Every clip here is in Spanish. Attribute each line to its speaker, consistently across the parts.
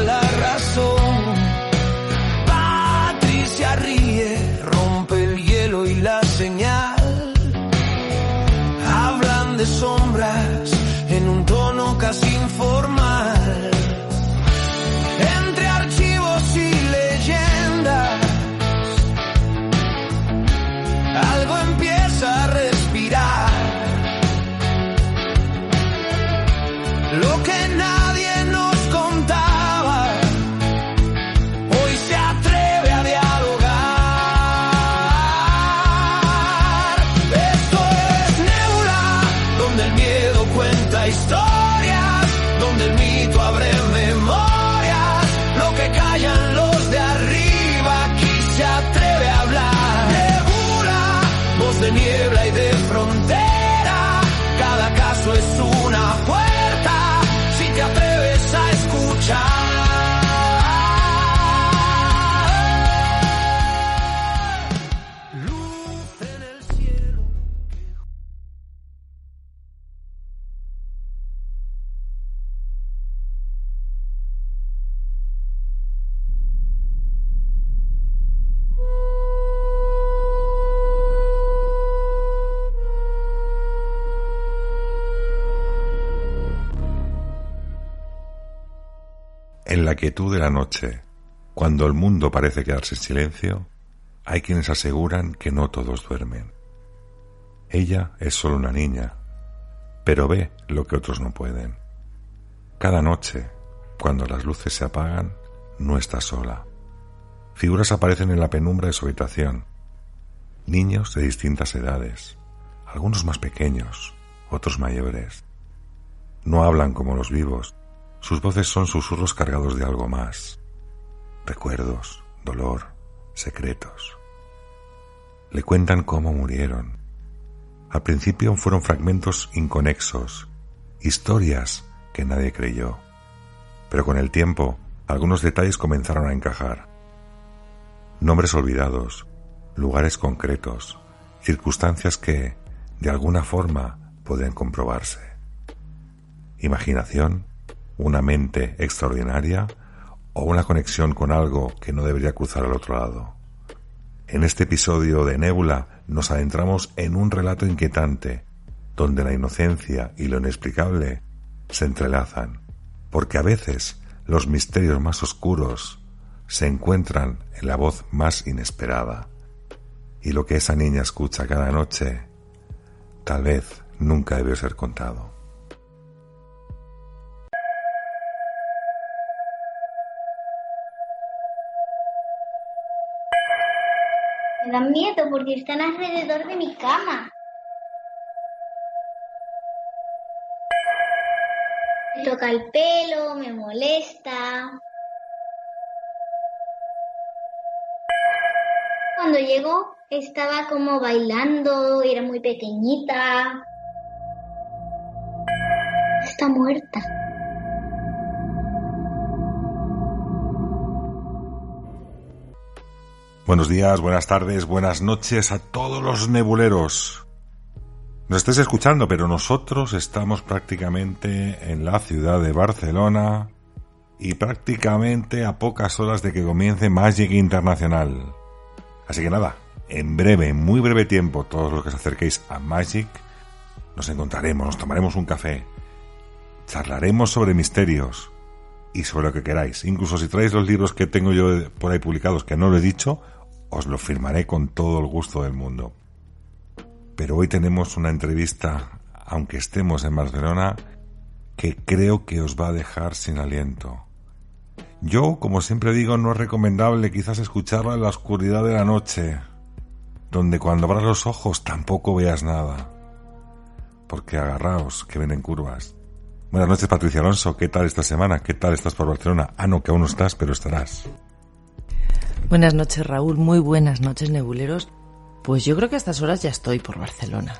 Speaker 1: La razón. Patricia ríe, rompe el hielo y la señal. Hablan de sombras en un tono casi informal. Entre archivos y leyendas, algo empieza a respirar. Lo que nadie nos contaba. Historias donde el mito abre memorias, lo que callan los de arriba, aquí se atreve a hablar. Nebula, voz de niebla y de frontera, cada caso es una puerta, si te atreves a escuchar.
Speaker 2: En la quietud de la noche, cuando el mundo parece quedarse en silencio, hay quienes aseguran que no todos duermen. Ella es solo una niña, pero ve lo que otros no pueden. Cada noche, cuando las luces se apagan, no está sola. Figuras aparecen en la penumbra de su habitación. Niños de distintas edades, algunos más pequeños, otros mayores. No hablan como los vivos. Sus voces son susurros cargados de algo más. Recuerdos, dolor, secretos. Le cuentan cómo murieron. Al principio fueron fragmentos inconexos, historias que nadie creyó. Pero con el tiempo, algunos detalles comenzaron a encajar. Nombres olvidados, lugares concretos, circunstancias que, de alguna forma, podían comprobarse. Imaginación, una mente extraordinaria o una conexión con algo que no debería cruzar al otro lado. En este episodio de Nébula nos adentramos en un relato inquietante, donde la inocencia y lo inexplicable se entrelazan, porque a veces los misterios más oscuros se encuentran en la voz más inesperada, y lo que esa niña escucha cada noche tal vez nunca debió ser contado.
Speaker 3: Me dan miedo porque están alrededor de mi cama. Me toca el pelo, me molesta. Cuando llegó estaba como bailando, era muy pequeñita. Está muerta.
Speaker 2: Buenos días, buenas tardes, buenas noches a todos los nebuleros. Nos estáis escuchando, pero nosotros estamos prácticamente en la ciudad de Barcelona y prácticamente a pocas horas de que comience Magic Internacional. Así que nada, en breve, en muy breve tiempo, todos los que os acerquéis a Magic, nos encontraremos, nos tomaremos un café, charlaremos sobre misterios y sobre lo que queráis. Incluso si traéis los libros que tengo yo por ahí publicados, que no lo he dicho, os lo firmaré con todo el gusto del mundo. Pero hoy tenemos una entrevista, aunque estemos en Barcelona, que creo que os va a dejar sin aliento. Yo, como siempre digo, no es recomendable quizás escucharla en la oscuridad de la noche, donde cuando abras los ojos tampoco veas nada. Porque agarraos, que vienen curvas. Buenas noches, Patricia Alonso. ¿Qué tal esta semana? ¿Qué tal estás por Barcelona? Ah, no, que aún no estás, pero estarás.
Speaker 4: Buenas noches, Raúl. Muy buenas noches, nebuleros. Pues yo creo que a estas horas ya estoy por Barcelona.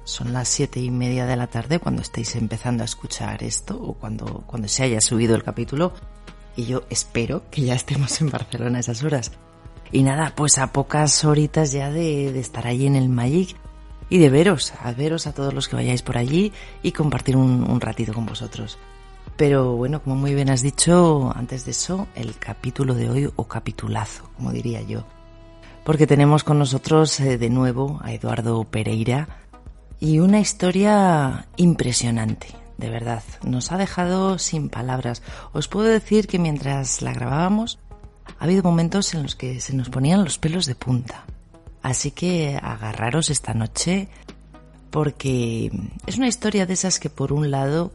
Speaker 4: Son las 7:30 de la tarde cuando estéis empezando a escuchar esto o cuando se haya subido el capítulo. Y yo espero que ya estemos en Barcelona a esas horas. Y nada, pues a pocas horitas ya de estar allí en el Magic y de veros a todos los que vayáis por allí y compartir un ratito con vosotros. Pero bueno, como muy bien has dicho, antes de eso, el capítulo de hoy, o capitulazo, como diría yo. Porque tenemos con nosotros de nuevo a Eduardo Pereira y una historia impresionante, de verdad. Nos ha dejado sin palabras. Os puedo decir que mientras la grabábamos, ha habido momentos en los que se nos ponían los pelos de punta. Así que agarraros esta noche, porque es una historia de esas que por un lado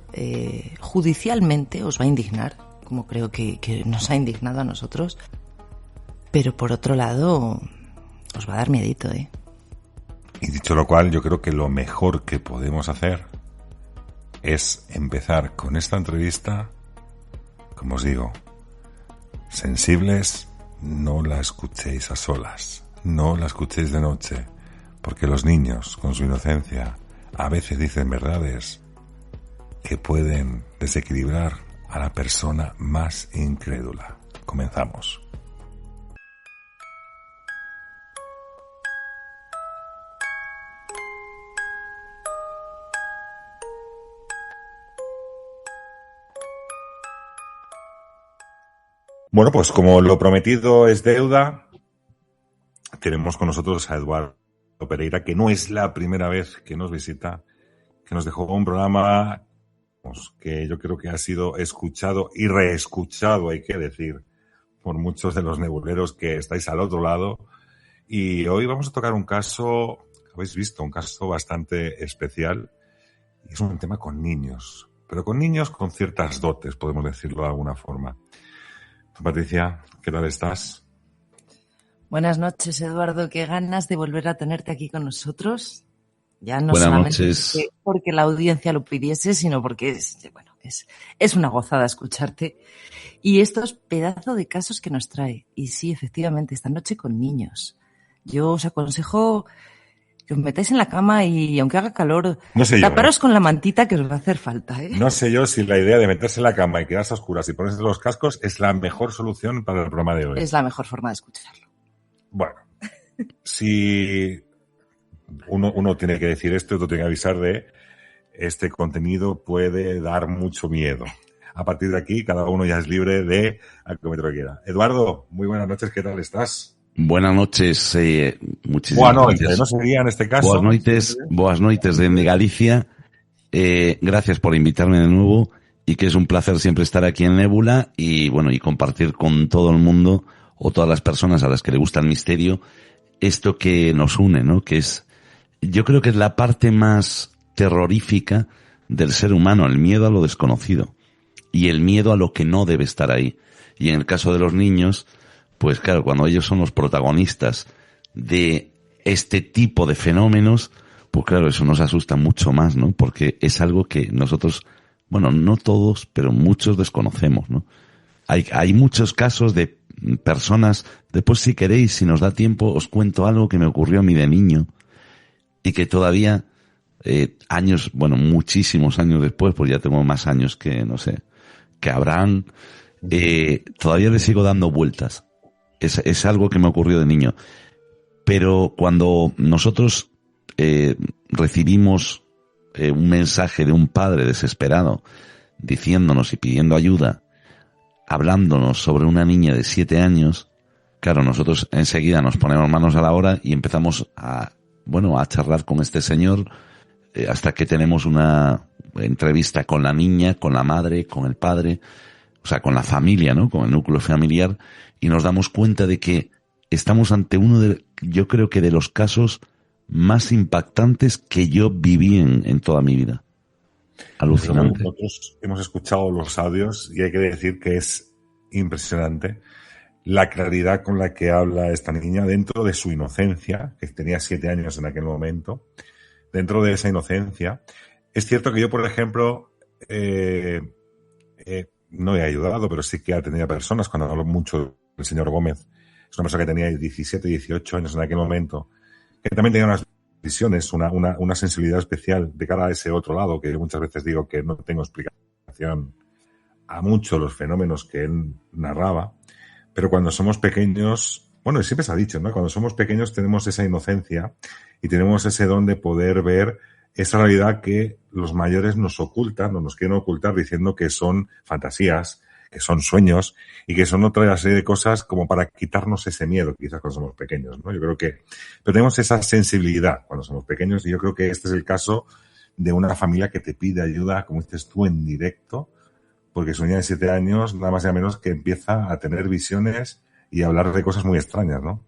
Speaker 4: judicialmente os va a indignar, como creo que nos ha indignado a nosotros, pero por otro lado os va a dar miedito, ¿eh?
Speaker 2: Y dicho lo cual, yo creo que lo mejor que podemos hacer es empezar con esta entrevista, como os digo, sensibles, no la escuchéis a solas, no la escuchéis de noche, porque los niños, con su inocencia, a veces dicen verdades que pueden desequilibrar a la persona más incrédula. Comenzamos. Bueno, pues como lo prometido es deuda, tenemos con nosotros a Eduardo Pereira, que no es la primera vez que nos visita, que nos dejó un programa que yo creo que ha sido escuchado y reescuchado, hay que decir, por muchos de los nebuleros que estáis al otro lado. Y hoy vamos a tocar un caso, habéis visto, un caso bastante especial. Y es un tema con niños, pero con niños con ciertas dotes, podemos decirlo de alguna forma. Patricia, ¿qué tal estás?
Speaker 4: Buenas noches, Eduardo. Qué ganas de volver a tenerte aquí con nosotros. Ya no
Speaker 5: Buenas
Speaker 4: solamente
Speaker 5: noches.
Speaker 4: porque la audiencia lo pidiese, sino porque es una gozada escucharte. Y estos pedazos de casos que nos trae. Y sí, efectivamente, esta noche con niños. Yo os aconsejo que os metáis en la cama y, aunque haga calor,
Speaker 2: no sé
Speaker 4: taparos con la mantita que os va a hacer falta, ¿eh?
Speaker 2: No sé yo si la idea de meterse en la cama y quedarse a oscuras y ponerse los cascos es la mejor solución para el programa de hoy.
Speaker 4: Es la mejor forma de escucharlo.
Speaker 2: Bueno, si uno tiene que decir esto, otro tiene que avisar de este contenido puede dar mucho miedo. A partir de aquí, cada uno ya es libre de acometer lo que quiera. Eduardo, muy buenas noches, ¿qué tal estás?
Speaker 5: Buenas noches, muchísimas gracias.
Speaker 2: No sería en este caso.
Speaker 5: Boas noites de Galicia. Gracias por invitarme de nuevo y que es un placer siempre estar aquí en Nébula y bueno, y compartir con todo el mundo o todas las personas a las que le gusta el misterio esto que nos une, ¿no? Que es, yo creo que es la parte más terrorífica del ser humano, el miedo a lo desconocido y el miedo a lo que no debe estar ahí. Y en el caso de los niños, pues claro, cuando ellos son los protagonistas de este tipo de fenómenos, pues claro, eso nos asusta mucho más, ¿no? Porque es algo que nosotros, bueno, no todos, pero muchos desconocemos, ¿no? Hay muchos casos de personas, después si queréis, si nos da tiempo, os cuento algo que me ocurrió a mí de niño y que todavía, años, bueno, muchísimos años después, pues ya tengo más años que, no sé, que Abraham, todavía le sigo dando vueltas. Es algo que me ocurrió de niño. Pero cuando nosotros recibimos un mensaje de un padre desesperado diciéndonos y pidiendo ayuda, hablándonos sobre una niña de 7 años, claro, nosotros enseguida nos ponemos manos a la obra y empezamos a charlar con este señor hasta que tenemos una entrevista con la niña, con la madre, con el padre, o sea, con la familia, ¿no? Con el núcleo familiar, y nos damos cuenta de que estamos ante uno de, yo creo que de los casos más impactantes que yo viví en toda mi vida. Alucinante.
Speaker 2: Nosotros hemos escuchado los audios y hay que decir que es impresionante la claridad con la que habla esta niña dentro de su inocencia, que tenía 7 años en aquel momento, dentro de esa inocencia. Es cierto que yo, por ejemplo, no he ayudado, pero sí que ha tenido personas, cuando hablo mucho del señor Gómez, es una persona que tenía 17, 18 años en aquel momento, que también tenía unas visiones, una sensibilidad especial de cara a ese otro lado, que yo muchas veces digo que no tengo explicación a muchos los fenómenos que él narraba, pero cuando somos pequeños, bueno, siempre se ha dicho, ¿no? Cuando somos pequeños tenemos esa inocencia y tenemos ese don de poder ver esa realidad que los mayores nos ocultan o nos quieren ocultar diciendo que son fantasías, que son sueños y que son otra serie de cosas como para quitarnos ese miedo, quizás cuando somos pequeños, ¿no? Yo creo que pero tenemos esa sensibilidad cuando somos pequeños y yo creo que este es el caso de una familia que te pide ayuda, como dices tú, en directo, porque su niña de 7 años, nada más y nada menos, que empieza a tener visiones y a hablar de cosas muy extrañas, ¿no?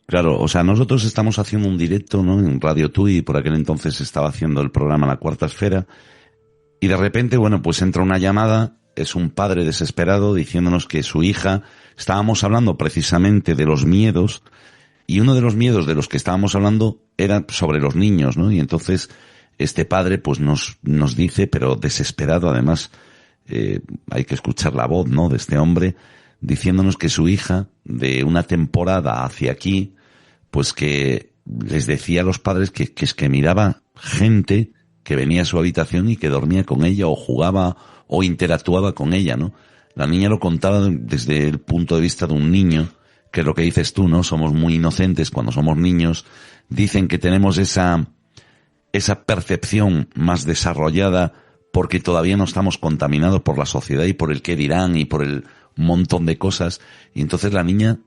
Speaker 5: Claro, o sea, nosotros estamos haciendo un directo, ¿no? En Radio Tui, por aquel entonces estaba haciendo el programa La Cuarta Esfera, y de repente, bueno, pues entra una llamada, es un padre desesperado diciéndonos que su hija, estábamos hablando precisamente de los miedos, y uno de los miedos de los que estábamos hablando era sobre los niños, ¿no? Y entonces este padre pues nos dice, pero desesperado además, hay que escuchar la voz, ¿no? De este hombre, diciéndonos que su hija, de una temporada hacia aquí, pues que les decía a los padres que es que miraba gente que venía a su habitación y que dormía con ella o jugaba o interactuaba con ella, ¿no? La niña lo contaba desde el punto de vista de un niño, que es lo que dices tú, ¿no? Somos muy inocentes cuando somos niños. Dicen que tenemos esa percepción más desarrollada porque todavía no estamos contaminados por la sociedad y por el qué dirán y por el montón de cosas. Y entonces la niña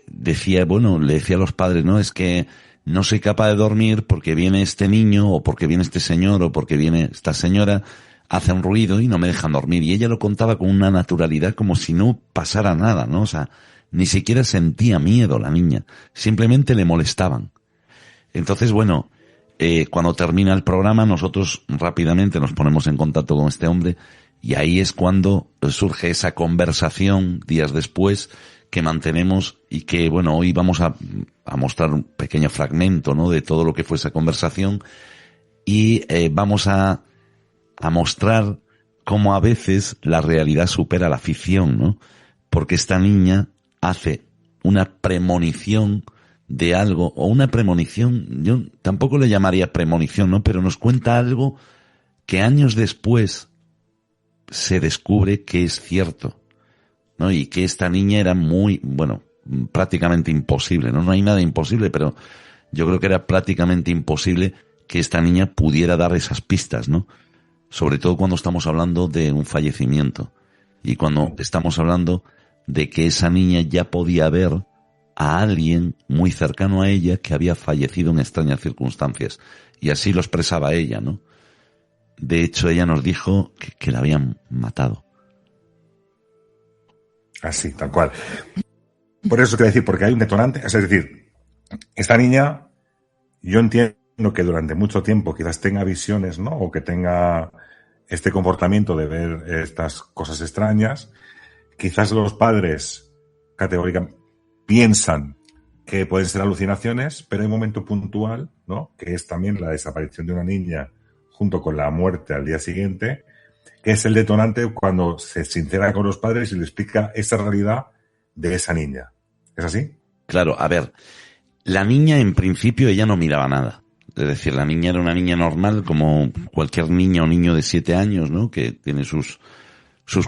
Speaker 5: decía, bueno, le decía a los padres, no, es que no soy capaz de dormir porque viene este niño o porque viene este señor o porque viene esta señora, hace un ruido y no me dejan dormir. Y ella lo contaba con una naturalidad como si no pasara nada, ¿no? O sea, ni siquiera sentía miedo la niña, simplemente le molestaban. Entonces, bueno, cuando termina el programa nosotros rápidamente nos ponemos en contacto con este hombre y ahí es cuando surge esa conversación días después que mantenemos y que, bueno, hoy vamos a mostrar un pequeño fragmento, ¿no? De todo lo que fue esa conversación y vamos a mostrar cómo a veces la realidad supera la ficción, ¿no? Porque esta niña hace una premonición de algo, o una premonición, yo tampoco le llamaría premonición, ¿no? Pero nos cuenta algo que años después se descubre que es cierto, ¿no? Y que esta niña era muy, bueno, prácticamente imposible, ¿no? No hay nada imposible, pero yo creo que era prácticamente imposible que esta niña pudiera dar esas pistas, ¿no? Sobre todo cuando estamos hablando de un fallecimiento y cuando estamos hablando de que esa niña ya podía ver a alguien muy cercano a ella que había fallecido en extrañas circunstancias. Y así lo expresaba ella, ¿no? De hecho, ella nos dijo que la habían matado.
Speaker 2: Así, tal cual. Por eso quiero decir, porque hay un detonante. Es decir, esta niña, yo entiendo que durante mucho tiempo quizás tenga visiones, ¿no? O que tenga este comportamiento de ver estas cosas extrañas. Quizás los padres categóricamente piensan que pueden ser alucinaciones, pero hay un momento puntual, ¿no? Que es también la desaparición de una niña junto con la muerte al día siguiente, que es el detonante cuando se sincera con los padres y le explica esa realidad de esa niña. ¿Es así?
Speaker 5: Claro, a ver, la niña en principio ella no miraba nada. Es decir, la niña era una niña normal como cualquier niña o niño de 7 años, ¿no? Que tiene sus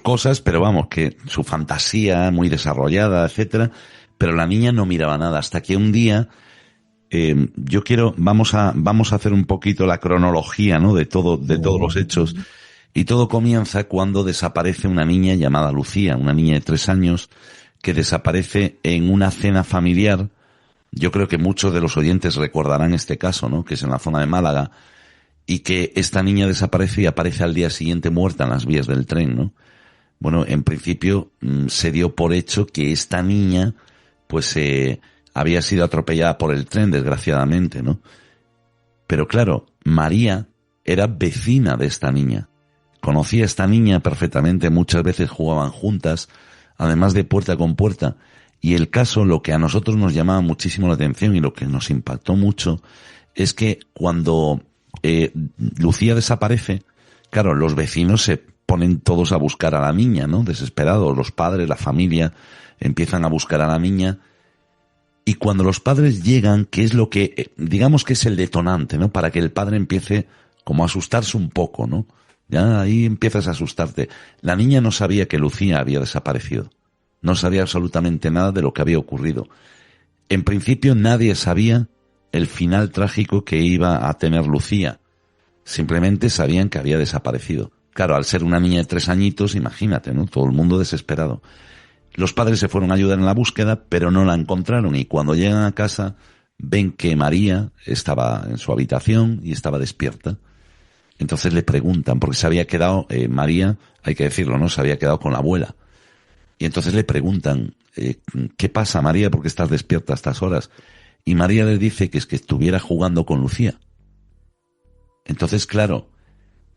Speaker 5: cosas, pero vamos, que su fantasía muy desarrollada, etcétera. Pero la niña no miraba nada hasta que un día vamos a hacer un poquito la cronología, ¿no? de todos los hechos. Y todo comienza cuando desaparece una niña llamada Lucía, una niña de 3 años que desaparece en una cena familiar. Yo creo que muchos de los oyentes recordarán este caso, ¿no? Que es en la zona de Málaga y que esta niña desaparece y aparece al día siguiente muerta en las vías del tren, ¿no? Bueno, en principio se dio por hecho que esta niña pues había sido atropellada por el tren, desgraciadamente, ¿no? Pero claro, María era vecina de esta niña. Conocía a esta niña perfectamente, muchas veces jugaban juntas, además de puerta con puerta. Y el caso, lo que a nosotros nos llamaba muchísimo la atención y lo que nos impactó mucho, es que cuando Lucía desaparece, Claro, los vecinos se ponen todos a buscar a la niña, ¿no? Desesperados, los padres, la familia, empiezan a buscar a la niña. Y cuando los padres llegan, que es lo que, digamos que es el detonante, ¿no? Para que el padre empiece como a asustarse un poco, ¿no? Ya ahí empiezas a asustarte. La niña no sabía que Lucía había desaparecido. No sabía absolutamente nada de lo que había ocurrido. En principio nadie sabía el final trágico que iba a tener Lucía. Simplemente sabían que había desaparecido. Claro, al ser una niña de 3 añitos, imagínate, ¿no? Todo el mundo desesperado. Los padres se fueron a ayudar en la búsqueda, pero no la encontraron, y cuando llegan a casa ven que María estaba en su habitación y estaba despierta. Entonces le preguntan, porque se había quedado, María, hay que decirlo, ¿no? Se había quedado con la abuela. Y entonces le preguntan, ¿qué pasa, María? ¿Por qué estás despierta a estas horas? Y María le dice que es que estuviera jugando con Lucía. Entonces, claro,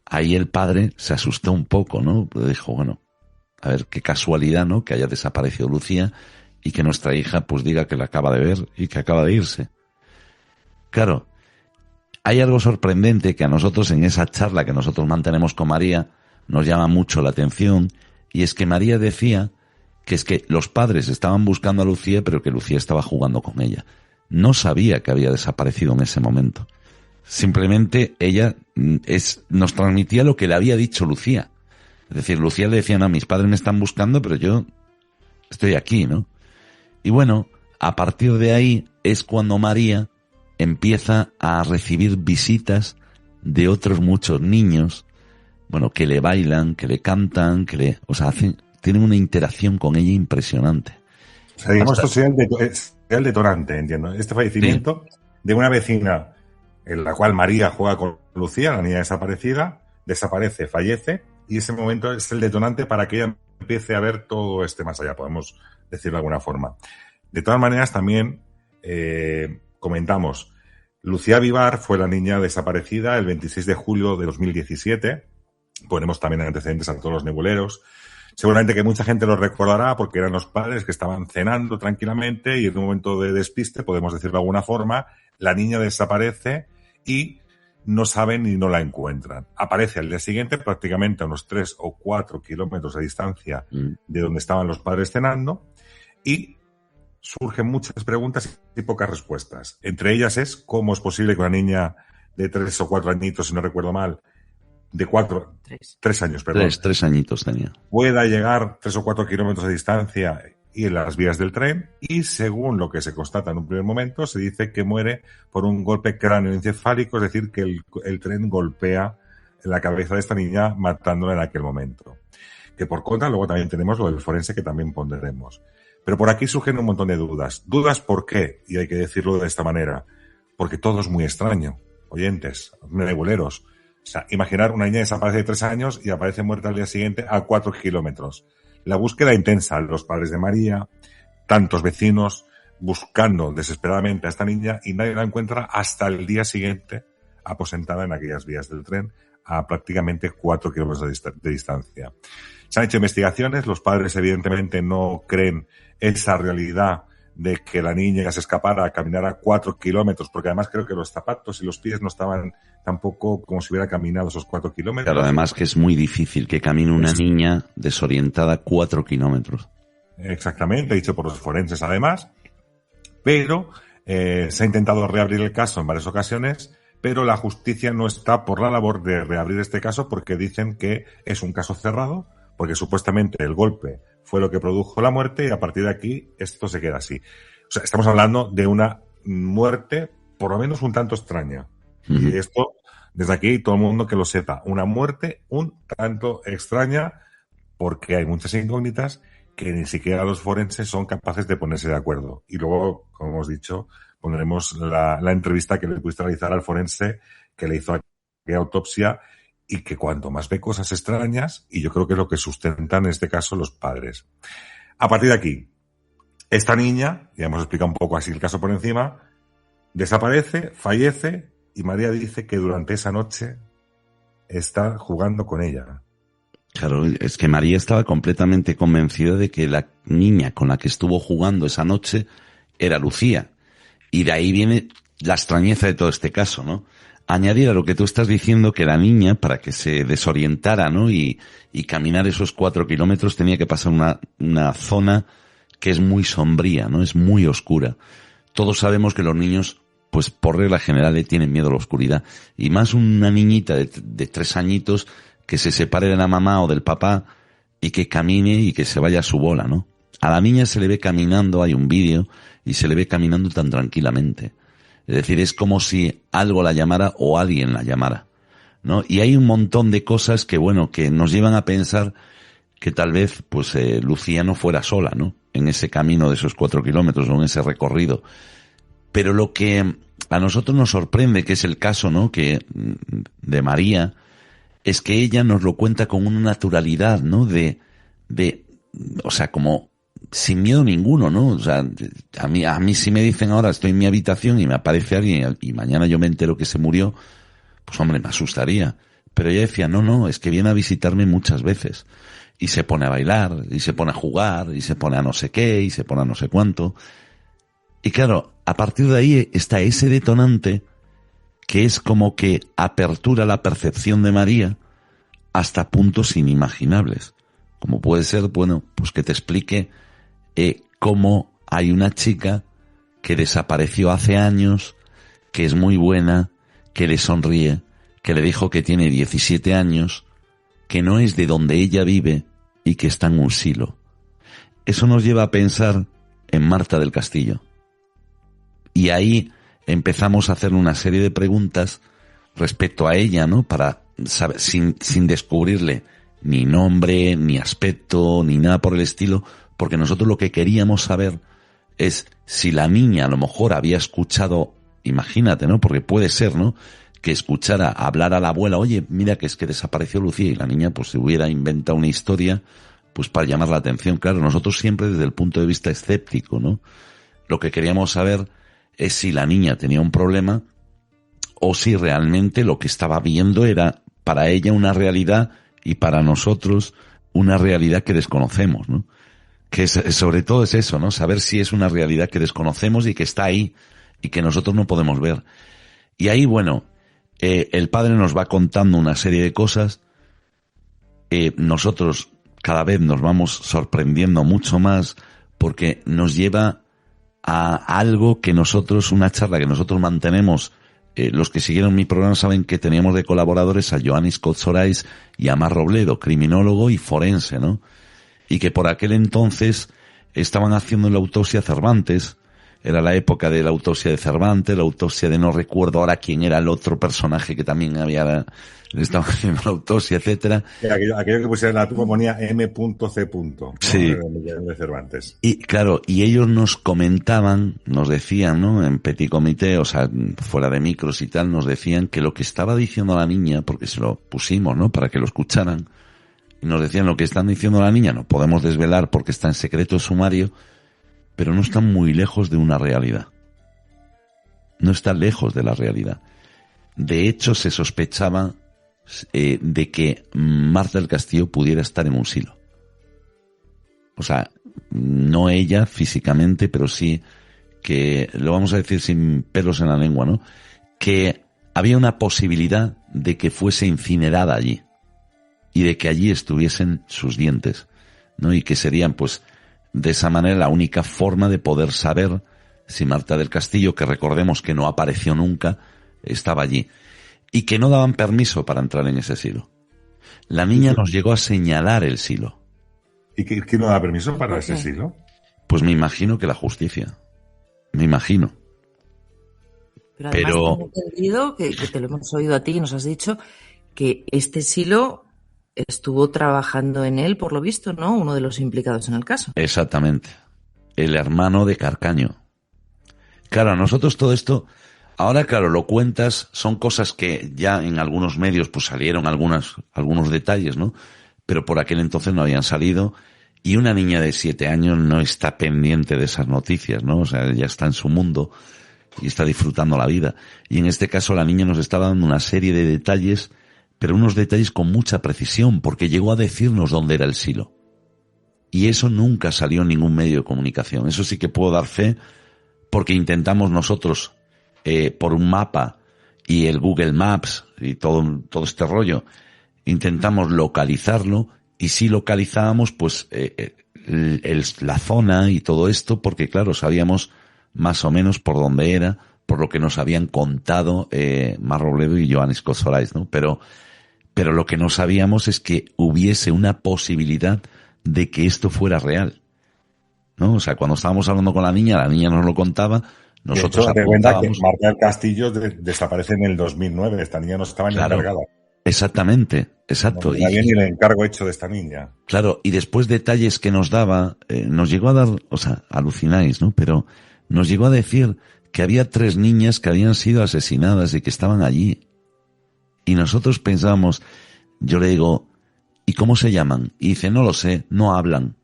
Speaker 5: ahí el padre se asustó un poco, ¿no? Dijo, bueno, a ver, qué casualidad, ¿no? Que haya desaparecido Lucía y que nuestra hija pues diga que la acaba de ver y que acaba de irse. Claro, hay algo sorprendente que a nosotros en esa charla que nosotros mantenemos con María nos llama mucho la atención, y es que María decía que es que los padres estaban buscando a Lucía, pero que Lucía estaba jugando con ella. No sabía que había desaparecido en ese momento. Simplemente ella nos transmitía lo que le había dicho Lucía. Es decir, Lucía le decía, no, mis padres me están buscando, pero yo estoy aquí, ¿no? Y bueno, a partir de ahí es cuando María empieza a recibir visitas de otros muchos niños, bueno, que le bailan, que le cantan, tienen una interacción con ella impresionante.
Speaker 2: O sea, digamos, esto sería el detonante, entiendo. Este fallecimiento de una vecina en la cual María juega con Lucía, la niña desaparecida, desaparece, fallece, y ese momento es el detonante para que ella empiece a ver todo más allá, podemos decirlo de alguna forma. De todas maneras, también comentamos, Lucía Vivar fue la niña desaparecida el 26 de julio de 2017. Ponemos también antecedentes a todos los nebuleros. Seguramente que mucha gente lo recordará porque eran los padres que estaban cenando tranquilamente y en un momento de despiste, podemos decirlo de alguna forma, la niña desaparece y no saben y no la encuentran. Aparece al día siguiente prácticamente a unos 3 o 4 kilómetros de distancia de donde estaban los padres cenando, y surgen muchas preguntas y pocas respuestas. Entre ellas es cómo es posible que una niña de 3 o 4 añitos, si no recuerdo mal, de 3 años, perdón.
Speaker 5: 3 añitos tenía.
Speaker 2: Pueda llegar 3 o 4 kilómetros de distancia y en las vías del tren, y según lo que se constata en un primer momento, se dice que muere por un golpe cráneoencefálico, es decir, que el tren golpea en la cabeza de esta niña matándola en aquel momento. Que por contra, luego también tenemos lo del forense que también pondremos. Pero por aquí surgen un montón de dudas. ¿Dudas por qué? Y hay que decirlo de esta manera. Porque todo es muy extraño, oyentes, nebuleros. O sea, imaginar una niña desaparece de 3 años y aparece muerta al día siguiente a 4 kilómetros. La búsqueda intensa, los padres de María, tantos vecinos buscando desesperadamente a esta niña, y nadie la encuentra hasta el día siguiente aposentada en aquellas vías del tren a prácticamente 4 kilómetros de distancia. Se han hecho investigaciones, los padres evidentemente no creen esa realidad de que la niña se escapara a caminar a 4 kilómetros, porque además creo que los zapatos y los pies no estaban tampoco como si hubiera caminado esos 4 kilómetros.
Speaker 5: Claro, además que es muy difícil que camine una niña desorientada 4 kilómetros.
Speaker 2: Exactamente, dicho por los forenses además, pero se ha intentado reabrir el caso en varias ocasiones, pero la justicia no está por la labor de reabrir este caso porque dicen que es un caso cerrado, porque supuestamente el golpe fue lo que produjo la muerte y a partir de aquí esto se queda así. O sea, estamos hablando de una muerte por lo menos un tanto extraña. Y esto, desde aquí, todo el mundo que lo sepa, una muerte un tanto extraña porque hay muchas incógnitas que ni siquiera los forenses son capaces de ponerse de acuerdo. Y luego, como hemos dicho, pondremos la entrevista que le pudiste realizar al forense que le hizo aquella autopsia, y que cuanto más ve cosas extrañas, y yo creo que es lo que sustentan en este caso los padres. A partir de aquí, esta niña, ya hemos explicado un poco así el caso por encima, desaparece, fallece, y María dice que durante esa noche está jugando con ella.
Speaker 5: Claro, es que María estaba completamente convencida de que la niña con la que estuvo jugando esa noche era Lucía. Y de ahí viene la extrañeza de todo este caso, ¿no? añadir a lo que tú estás diciendo que la niña, para que se desorientara, ¿no? Y caminar esos 4 kilómetros tenía que pasar una zona que es muy sombría, ¿no? Es muy oscura. Todos sabemos que los niños, pues por regla general, le tienen miedo a la oscuridad. Y más una niñita de 3 añitos que se separe de la mamá o del papá y que camine y que se vaya a su bola, ¿no? A la niña se le ve caminando, hay un vídeo, y se le ve caminando tan tranquilamente. Es decir, es como si algo la llamara o alguien la llamara, ¿no? Y hay un montón de cosas que, bueno, que nos llevan a pensar que tal vez, pues, Lucía no fuera sola, ¿no? En ese camino de esos 4 kilómetros, o en ese recorrido. Pero lo que a nosotros nos sorprende, que es el caso, ¿no? Que, de María, es que ella nos lo cuenta con una naturalidad, ¿no? O sea, como sin miedo ninguno, ¿no? O sea, a mí si me dicen ahora estoy en mi habitación y me aparece alguien y mañana yo me entero que se murió, pues hombre, me asustaría. Pero ella decía, no, es que viene a visitarme muchas veces. Y se pone a bailar, y se pone a jugar, y se pone a no sé qué, y se pone a no sé cuánto. Y claro, a partir de ahí está ese detonante que es como que apertura la percepción de María hasta puntos inimaginables. Como puede ser, bueno, pues que te explique cómo hay una chica que desapareció hace años, que es muy buena, que le sonríe, que le dijo que tiene 17 años, que no es de donde ella vive y que está en un silo. Eso nos lleva a pensar en Marta del Castillo. Y ahí empezamos a hacer una serie de preguntas respecto a ella, ¿no? Para saber, sin descubrirle ni nombre, ni aspecto, ni nada por el estilo, porque nosotros lo que queríamos saber es si la niña a lo mejor había escuchado, imagínate, ¿no? Porque puede ser, ¿no? Que escuchara hablar a la abuela, oye, mira que es que desapareció Lucía, y la niña pues se hubiera inventado una historia pues para llamar la atención. Claro, nosotros siempre desde el punto de vista escéptico, ¿no? Lo que queríamos saber es si la niña tenía un problema o si realmente lo que estaba viendo era para ella una realidad y para nosotros una realidad que desconocemos, ¿no? Que sobre todo es eso, ¿no? Saber si es una realidad que desconocemos y que está ahí y que nosotros no podemos ver. Y ahí, bueno, el padre nos va contando una serie de cosas. Nosotros cada vez nos vamos sorprendiendo mucho más porque nos lleva a algo que nosotros, una charla que nosotros mantenemos. Los que siguieron mi programa saben que teníamos de colaboradores a Joanis Kotzorais y a Mar Robledo, criminólogo y forense, ¿no? Y que por aquel entonces estaban haciendo la autopsia a Cervantes. Era la época de la autopsia de Cervantes, la autopsia de no recuerdo ahora quién era el otro personaje que también le estaba haciendo la autopsia, etcétera.
Speaker 2: Aquello que pusieron la tuba ponía M.C.
Speaker 5: Sí.
Speaker 2: De Cervantes.
Speaker 5: Y claro, y ellos nos comentaban, nos decían, ¿no? En petit comité, o sea, fuera de micros y tal, nos decían que lo que estaba diciendo la niña, porque se lo pusimos, ¿no? Para que lo escucharan, y nos decían lo que están diciendo la niña, no podemos desvelar porque está en secreto sumario, pero no está muy lejos de una realidad. No está lejos de la realidad. De hecho, se sospechaba de que Marta del Castillo pudiera estar en un silo. O sea, no ella físicamente, pero sí que, lo vamos a decir sin pelos en la lengua, ¿no? Que había una posibilidad de que fuese incinerada allí y de que allí estuviesen sus dientes, ¿no? Y que serían, pues, de esa manera la única forma de poder saber si Marta del Castillo, que recordemos que no apareció nunca, estaba allí. Y que no daban permiso para entrar en ese silo. La niña nos llegó a señalar el silo.
Speaker 2: ¿Y quién no da permiso para ese silo?
Speaker 5: Pues me imagino que la justicia. Me imagino.
Speaker 4: Pero además tengo entendido que te lo hemos oído a ti y nos has dicho que este silo estuvo trabajando en él, por lo visto, ¿no? Uno de los implicados en el caso.
Speaker 5: Exactamente. El hermano de Carcaño. Claro, a nosotros todo esto, ahora claro, lo cuentas, son cosas que ya en algunos medios pues salieron algunos detalles, ¿no? Pero por aquel entonces no habían salido y una niña de 7 años no está pendiente de esas noticias, ¿no? O sea, ya está en su mundo y está disfrutando la vida. Y en este caso la niña nos estaba dando una serie de detalles, pero unos detalles con mucha precisión, porque llegó a decirnos dónde era el silo. Y eso nunca salió en ningún medio de comunicación. Eso sí que puedo dar fe, porque intentamos nosotros, por un mapa y el Google Maps y todo este rollo, intentamos localizarlo, y si localizábamos, pues, la zona y todo esto, porque claro, sabíamos más o menos por dónde era, por lo que nos habían contado, Mar Robledo y Joan Escozorais, ¿no? Pero lo que no sabíamos es que hubiese una posibilidad de que esto fuera real, ¿no? O sea, cuando estábamos hablando con la niña nos lo contaba, nosotros
Speaker 2: de hecho, cuenta que
Speaker 5: apuntábamos.
Speaker 2: Marta del Castillo desaparece en el 2009, esta niña no estaba ni encargada.
Speaker 5: Exactamente, exacto.
Speaker 2: No había ni el encargo hecho de esta niña.
Speaker 5: Claro, y después detalles que nos daba, nos llegó a dar, o sea, alucináis, ¿no? Pero nos llegó a decir que había 3 niñas que habían sido asesinadas y que estaban allí. Y nosotros pensábamos, yo le digo, ¿y cómo se llaman? Y dice, no lo sé, no hablan.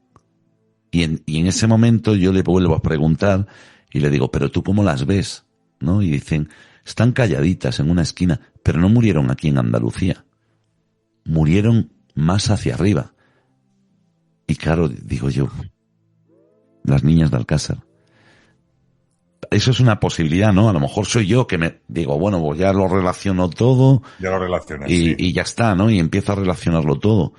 Speaker 5: Y en ese momento yo le vuelvo a preguntar y le digo, ¿pero tú cómo las ves? ¿No? Y dicen, están calladitas en una esquina, pero no murieron aquí en Andalucía. Murieron más hacia arriba. Y claro, digo yo, las niñas de Alcázar. Eso es una posibilidad, ¿no? A lo mejor soy yo que me digo, bueno, pues ya lo relaciono todo.
Speaker 2: Ya lo relacionas,
Speaker 5: y ya está, ¿no? Y empiezo a relacionarlo todo.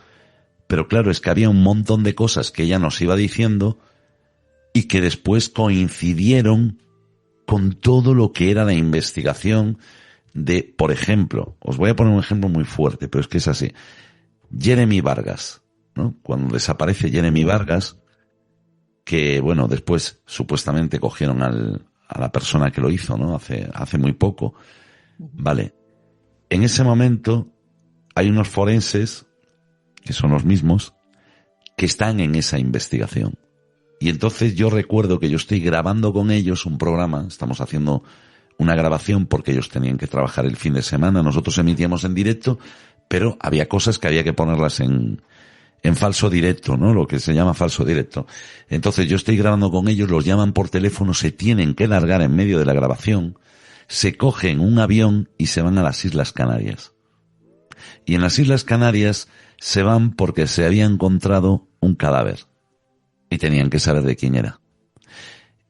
Speaker 5: Pero claro, es que había un montón de cosas que ella nos iba diciendo y que después coincidieron con todo lo que era la investigación de, por ejemplo, os voy a poner un ejemplo muy fuerte, pero es que es así. Jeremy Vargas, ¿no? Cuando desaparece Jeremy Vargas, que bueno, después supuestamente cogieron a la persona que lo hizo, ¿no? Hace muy poco. Vale. En ese momento hay unos forenses, que son los mismos, que están en esa investigación. Y entonces yo recuerdo que yo estoy grabando con ellos un programa, estamos haciendo una grabación porque ellos tenían que trabajar el fin de semana, nosotros emitíamos en directo, pero había cosas que había que ponerlas en falso directo, ¿no? Lo que se llama falso directo. Entonces yo estoy grabando con ellos, los llaman por teléfono, se tienen que largar en medio de la grabación, se cogen un avión y se van a las Islas Canarias. Y en las Islas Canarias se van porque se había encontrado un cadáver y tenían que saber de quién era.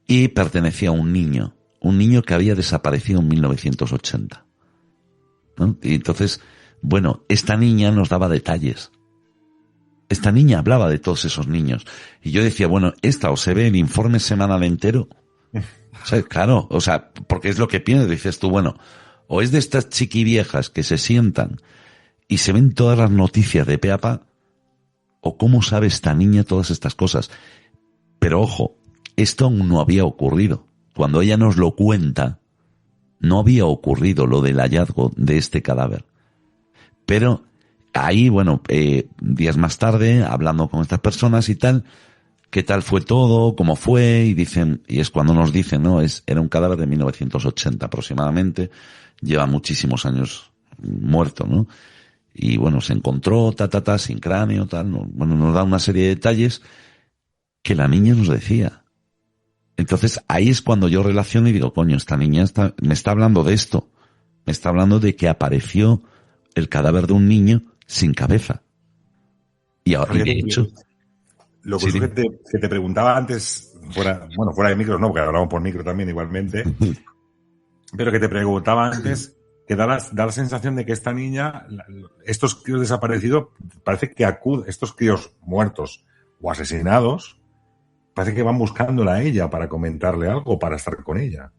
Speaker 5: Y pertenecía a un niño que había desaparecido en 1980, ¿no? Y entonces, bueno, esta niña nos daba detalles. Esta niña hablaba de todos esos niños. Y yo decía, bueno, esta o se ve el informe semanal entero. O sea, claro, o sea, porque es lo que piensas, dices tú, bueno, o es de estas chiquiviejas que se sientan y se ven todas las noticias de pe a pa, o cómo sabe esta niña todas estas cosas. Pero ojo, esto aún no había ocurrido. Cuando ella nos lo cuenta, no había ocurrido lo del hallazgo de este cadáver. Pero ahí, bueno, días más tarde, hablando con estas personas y tal, ¿qué tal fue todo? ¿Cómo fue? Y dicen, y es cuando nos dicen, ¿no? Era un cadáver de 1980 aproximadamente, lleva muchísimos años muerto, ¿no? Y bueno, se encontró, sin cráneo, tal, ¿no? Bueno, nos da una serie de detalles que la niña nos decía. Entonces ahí es cuando yo relaciono y digo, coño, esta niña me está hablando de esto. Me está hablando de que apareció el cadáver de un niño sin cabeza. Y ahora, de hecho...
Speaker 2: Lo que, sí, que te preguntaba antes, fuera de micro, no, porque hablamos por micro también igualmente, pero que te preguntaba antes, que da la sensación de que esta niña, estos críos desaparecidos, parece que estos críos muertos o asesinados, parece que van buscándola a ella para comentarle algo, para estar con ella.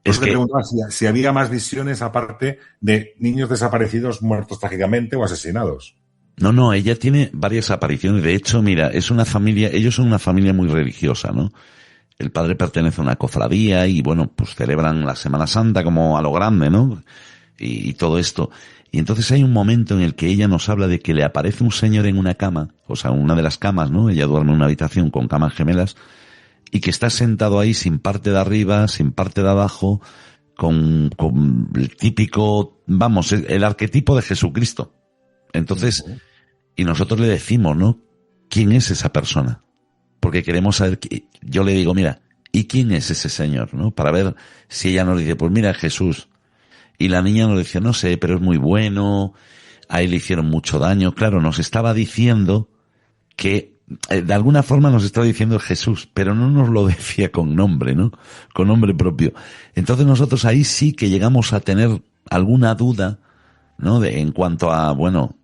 Speaker 2: Es que te preguntaba si había más visiones aparte de niños desaparecidos muertos trágicamente o asesinados.
Speaker 5: No, ella tiene varias apariciones. De hecho, mira, ellos son una familia muy religiosa, ¿no? El padre pertenece a una cofradía y, bueno, pues celebran la Semana Santa como a lo grande, ¿no? Y todo esto. Y entonces hay un momento en el que ella nos habla de que le aparece un señor en una cama, o sea, una de las camas, ¿no? Ella duerme en una habitación con camas gemelas y que está sentado ahí sin parte de arriba, sin parte de abajo, con el típico, vamos, el arquetipo de Jesucristo. Entonces, y nosotros le decimos, ¿no? ¿Quién es esa persona? Porque queremos saber, yo le digo, mira, ¿y quién es ese señor? ¿No? Para ver si ella nos dice, pues mira, Jesús. Y la niña nos decía, no sé, pero es muy bueno, a él le hicieron mucho daño. Claro, nos estaba diciendo que, de alguna forma nos estaba diciendo Jesús, pero no nos lo decía con nombre, ¿no? Con nombre propio. Entonces nosotros ahí sí que llegamos a tener alguna duda, ¿no? En cuanto a, bueno,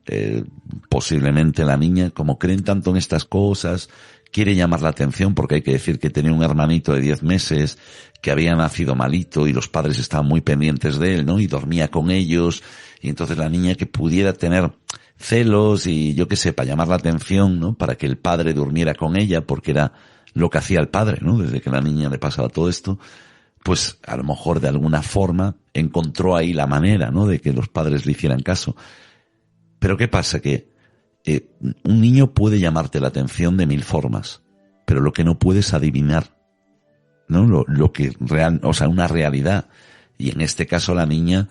Speaker 5: posiblemente la niña, como creen tanto en estas cosas, quiere llamar la atención, porque hay que decir que tenía un hermanito de 10 meses que había nacido malito y los padres estaban muy pendientes de él, ¿no? Y dormía con ellos, y entonces la niña que pudiera tener celos y yo qué sé, para llamar la atención, ¿no? Para que el padre durmiera con ella, porque era lo que hacía el padre, ¿no? Desde que la niña le pasaba todo esto, pues a lo mejor de alguna forma encontró ahí la manera, ¿no? De que los padres le hicieran caso. Pero ¿qué pasa? Que un niño puede llamarte la atención de 1000 formas, pero lo que no puede es adivinar, ¿no? Lo que real, o sea, una realidad. Y en este caso la niña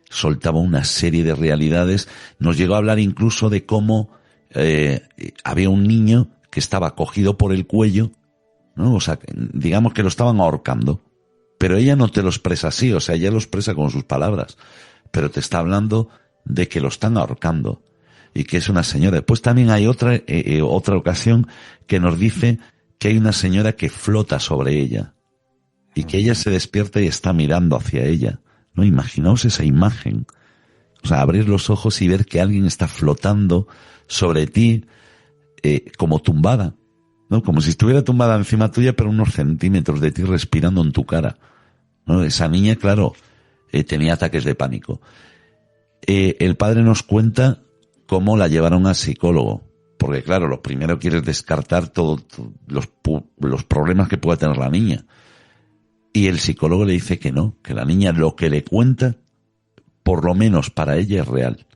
Speaker 5: soltaba una serie de realidades. Nos llegó a hablar incluso de cómo había un niño que estaba cogido por el cuello, ¿no? O sea, digamos que lo estaban ahorcando. Pero ella no te lo expresa así, o sea, ella lo expresa con sus palabras. Pero te está hablando de que lo están ahorcando y que es una señora. Después también hay otra ocasión que nos dice que hay una señora que flota sobre ella y que ella se despierta y está mirando hacia ella. No, imaginaos esa imagen. O sea, abrir los ojos y ver que alguien está flotando sobre ti, como tumbada, ¿no? Como si estuviera tumbada encima tuya, pero unos centímetros de ti respirando en tu cara, ¿no? Esa niña, claro, tenía ataques de pánico. El padre nos cuenta cómo la llevaron al psicólogo, porque claro, lo primero quieres descartar todos los problemas que pueda tener la niña. Y el psicólogo le dice que no, que la niña lo que le cuenta, por lo menos para ella, es real.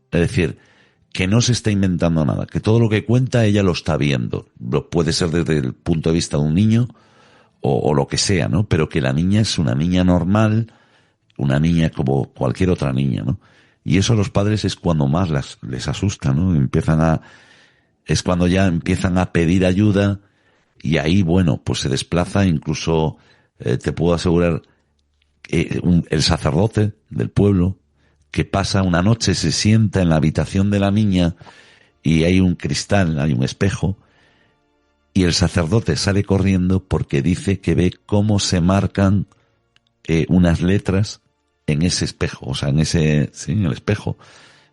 Speaker 5: Es decir, que no se está inventando nada, que todo lo que cuenta ella lo está viendo. Puede ser desde el punto de vista de un niño o lo que sea, ¿no? Pero que la niña es una niña normal, una niña como cualquier otra niña, ¿no? Y eso a los padres es cuando más les asusta, ¿no? Es cuando ya empiezan a pedir ayuda y ahí, bueno, pues se desplaza incluso... te puedo asegurar, el sacerdote del pueblo, que pasa una noche, se sienta en la habitación de la niña y hay un cristal, hay un espejo, y el sacerdote sale corriendo porque dice que ve cómo se marcan unas letras en ese espejo, o sea, en el espejo,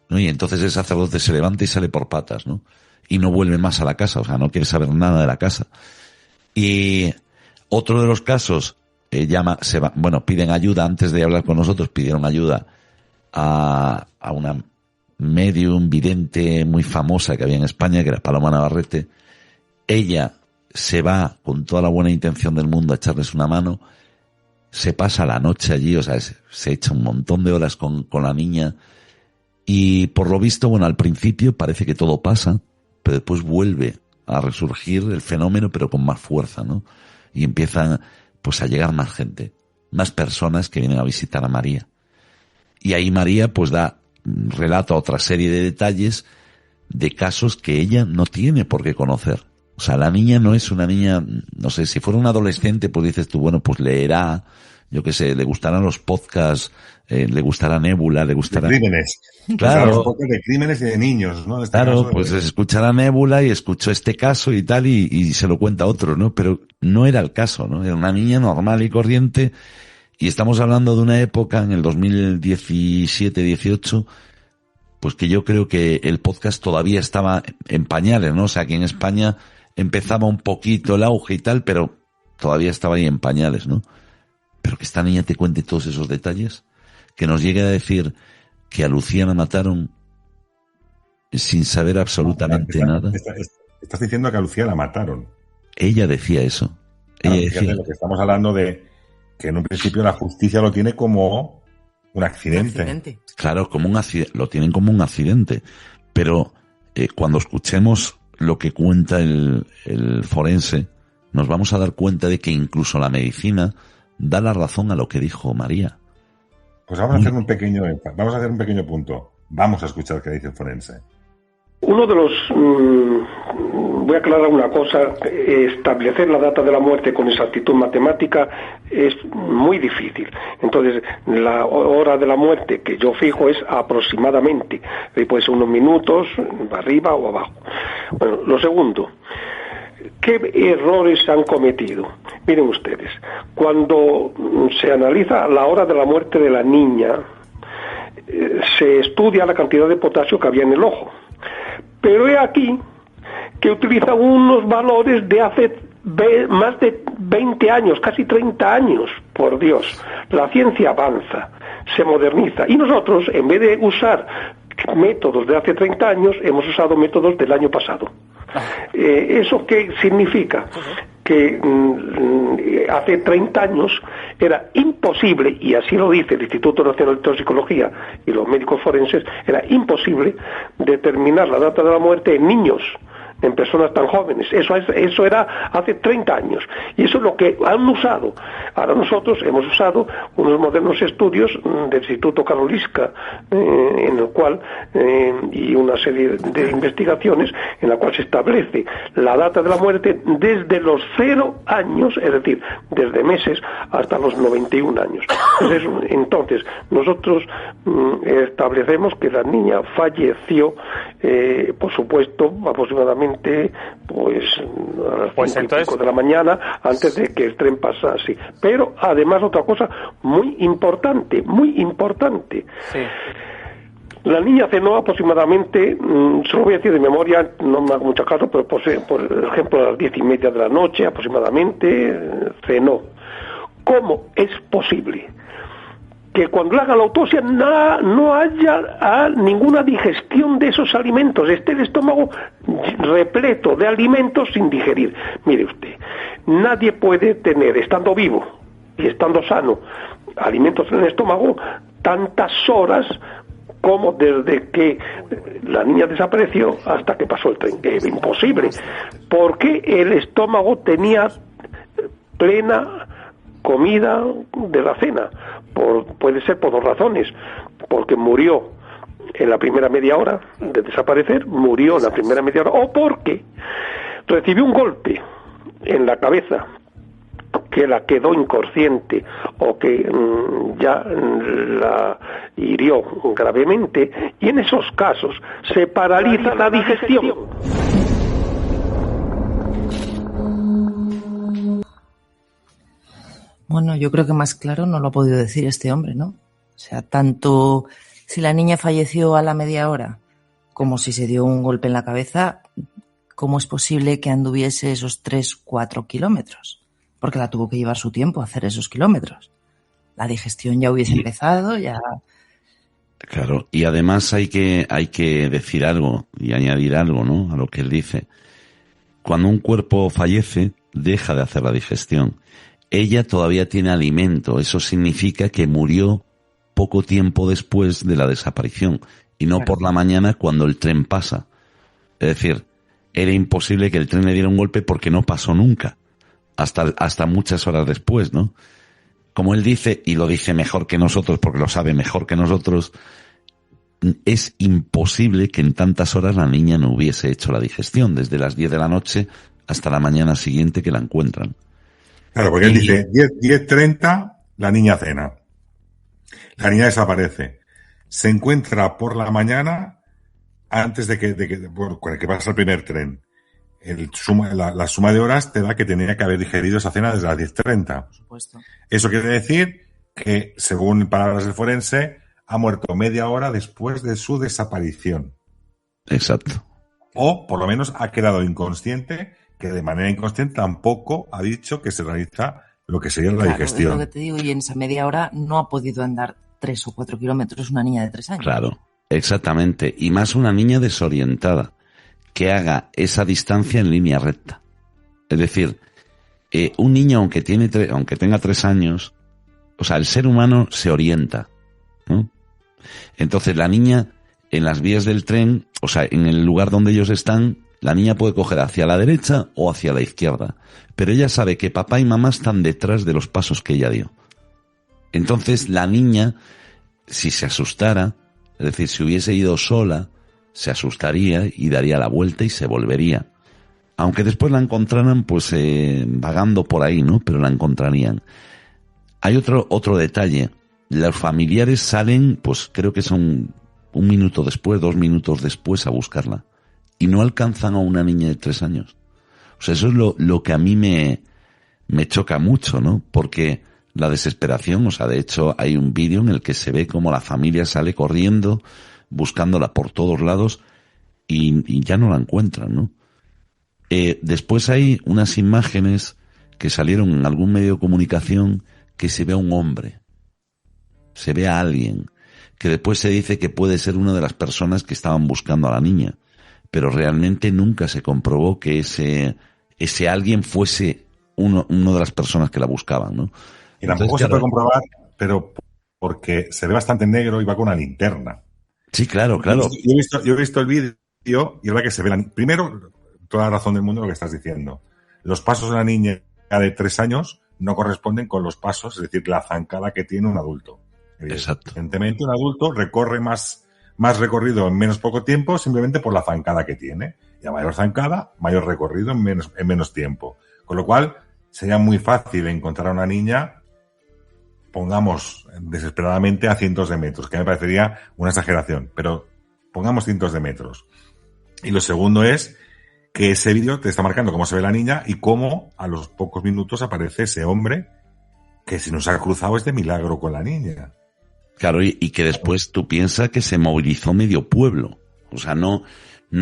Speaker 5: ¿no? Y entonces el sacerdote se levanta y sale por patas, ¿no? Y no vuelve más a la casa, o sea, no quiere saber nada de la casa. Y otro de los casos, piden ayuda, antes de hablar con nosotros, pidieron ayuda a una medium vidente muy famosa que había en España, que era Paloma Navarrete. Ella se va con toda la buena intención del mundo a echarles una mano, se pasa la noche allí, o sea, se echa un montón de horas con la niña, y por lo visto, bueno, al principio parece que todo pasa, pero después vuelve a resurgir el fenómeno, pero con más fuerza, ¿no? Y empiezan pues a llegar más gente, más personas que vienen a visitar a María. Y ahí María pues relata otra serie de detalles de casos que ella no tiene por qué conocer. O sea, la niña no es una niña, no sé, si fuera un adolescente pues dices tú, bueno, pues leerá, yo qué sé, le gustarán los podcasts, le gustará Nébula, le gustará...
Speaker 2: De crímenes.
Speaker 5: Claro.
Speaker 2: Los podcasts de crímenes y de niños, ¿no?
Speaker 5: Claro, pues escuchará Nébula y escuchó este caso y tal y se lo cuenta a otro, ¿no? Pero no era el caso, ¿no? Era una niña normal y corriente y estamos hablando de una época en el 2017-18 pues que yo creo que el podcast todavía estaba en pañales, ¿no? O sea, que en España empezaba un poquito el auge y tal, pero todavía estaba ahí en pañales, ¿no? Pero que esta niña te cuente todos esos detalles, que nos llegue a decir que a Lucía la mataron sin saber absolutamente nada.
Speaker 2: Estás diciendo que a Lucía la mataron.
Speaker 5: Ella decía eso.
Speaker 2: Claro,
Speaker 5: Ella decía...
Speaker 2: lo que estamos hablando de que en un principio la justicia lo tiene como un accidente.
Speaker 5: Claro, como un accidente, lo tienen como un accidente. Pero cuando escuchemos lo que cuenta el forense, nos vamos a dar cuenta de que incluso la medicina da la razón a lo que dijo María.
Speaker 2: Pues vamos a hacer un pequeño punto. Vamos a escuchar qué dice el forense.
Speaker 6: Uno de los... voy a aclarar una cosa. Establecer la data de la muerte con exactitud matemática es muy difícil. Entonces, la hora de la muerte que yo fijo es aproximadamente. Puede ser unos minutos, arriba o abajo. Bueno, lo segundo... ¿Qué errores se han cometido? Miren ustedes, cuando se analiza la hora de la muerte de la niña, se estudia la cantidad de potasio que había en el ojo. Pero he aquí que utilizan unos valores de hace más de 20 años, casi 30 años, por Dios. La ciencia avanza, se moderniza, y nosotros, en vez de usar métodos de hace 30 años, hemos usado métodos del año pasado. ¿Eso qué significa? Que hace 30 años era imposible, y así lo dice el Instituto Nacional de Toxicología y los médicos forenses, era imposible determinar la data de la muerte en niños, en personas tan jóvenes. Eso era hace 30 años, y eso es lo que han usado. Ahora nosotros hemos usado unos modernos estudios del Instituto Karolinska, en el cual y una serie de investigaciones en la cual se establece la data de la muerte desde los 0 años, es decir, desde meses hasta los 91 años. Entonces nosotros establecemos que la niña falleció, por supuesto, aproximadamente pues a las 5:05 de la mañana, antes de que el tren pasase. Pero además otra cosa muy importante.
Speaker 7: Sí.
Speaker 6: La niña cenó aproximadamente, se lo voy a decir de memoria, no me hago mucho caso, pero por ejemplo a las 10:30 de la noche aproximadamente cenó. ¿Cómo es posible que cuando le haga la autopsia no haya ninguna digestión de esos alimentos, esté el estómago repleto de alimentos sin digerir? Mire usted, nadie puede tener, estando vivo y estando sano, alimentos en el estómago tantas horas como desde que la niña desapareció hasta que pasó el tren. Es imposible, porque el estómago tenía plena comida de la cena. Puede ser por 2 razones: porque murió en la primera media hora de desaparecer, murió en la primera media hora, o porque recibió un golpe en la cabeza que la quedó inconsciente, o que ya la hirió gravemente, y en esos casos se paraliza la digestión.
Speaker 4: Bueno, yo creo que más claro no lo ha podido decir este hombre, ¿no? O sea, tanto si la niña falleció a la media hora como si se dio un golpe en la cabeza, ¿cómo es posible que anduviese esos 3-4 kilómetros? Porque la tuvo que llevar su tiempo a hacer esos kilómetros. La digestión ya hubiese empezado, ya...
Speaker 5: Claro, y además hay que decir algo y añadir algo, ¿no?, a lo que él dice. Cuando un cuerpo fallece, deja de hacer la digestión. Ella todavía tiene alimento, eso significa que murió poco tiempo después de la desaparición, y no por la mañana cuando el tren pasa. Es decir, era imposible que el tren le diera un golpe porque no pasó nunca, hasta muchas horas después, ¿no? Como él dice, y lo dice mejor que nosotros porque lo sabe mejor que nosotros, es imposible que en tantas horas la niña no hubiese hecho la digestión, desde las 10 de la noche hasta la mañana siguiente que la encuentran.
Speaker 2: Claro, porque él dice 10:30, la niña cena. La niña desaparece. Se encuentra por la mañana antes de que pasa el primer tren. La suma de horas te da que tenía que haber digerido esa cena desde las 10:30.
Speaker 4: Por supuesto.
Speaker 2: Eso quiere decir que, según palabras del forense, ha muerto media hora después de su desaparición.
Speaker 5: Exacto.
Speaker 2: O, por lo menos, ha quedado inconsciente, que de manera inconsciente tampoco ha dicho que se realiza lo que sería la digestión.
Speaker 4: Es lo que te digo, y en esa media hora no ha podido andar 3 o 4 kilómetros una niña de 3 años.
Speaker 5: Claro, exactamente. Y más una niña desorientada, que haga esa distancia en línea recta. Es decir, un niño, aunque tenga 3 años, o sea, el ser humano se orienta, ¿no? Entonces la niña, en las vías del tren, o sea, en el lugar donde ellos están, la niña puede coger hacia la derecha o hacia la izquierda, pero ella sabe que papá y mamá están detrás de los pasos que ella dio. Entonces la niña, si se asustara, es decir, si hubiese ido sola, se asustaría y daría la vuelta y se volvería. Aunque después la encontraran, pues vagando por ahí, ¿no? Pero la encontrarían. Hay otro detalle. Los familiares salen, pues creo que son 1 minuto después, 2 minutos después a buscarla. Y no alcanzan a una niña de 3 años. O sea, eso es lo que a mí me choca mucho, ¿no? Porque la desesperación. O sea, de hecho hay un vídeo en el que se ve como la familia sale corriendo, buscándola por todos lados y ya no la encuentran, ¿no? Después hay unas imágenes que salieron en algún medio de comunicación que se ve a un hombre, se ve a alguien, que después se dice que puede ser una de las personas que estaban buscando a la niña, pero realmente nunca se comprobó que ese alguien fuese uno de las personas que la buscaban, ¿no?
Speaker 2: Y tampoco se puede comprobar, pero porque se ve bastante negro y va con una linterna.
Speaker 5: Sí, claro.
Speaker 2: Yo he visto el vídeo y es verdad que se ve primero, toda la razón del mundo lo que estás diciendo. Los pasos de la niña de 3 años no corresponden con los pasos, es decir, la zancada que tiene un adulto.
Speaker 5: Exacto.
Speaker 2: Evidentemente, un adulto recorre más recorrido en menos poco tiempo simplemente por la zancada que tiene. Y a mayor zancada, mayor recorrido en menos tiempo. Con lo cual, sería muy fácil encontrar a una niña, pongamos desesperadamente, a cientos de metros, que me parecería una exageración, pero pongamos cientos de metros. Y lo segundo es que ese vídeo te está marcando cómo se ve la niña y cómo a los pocos minutos aparece ese hombre que si nos ha cruzado es de milagro con la niña.
Speaker 5: Claro, y que después tú piensas que se movilizó medio pueblo. O sea, no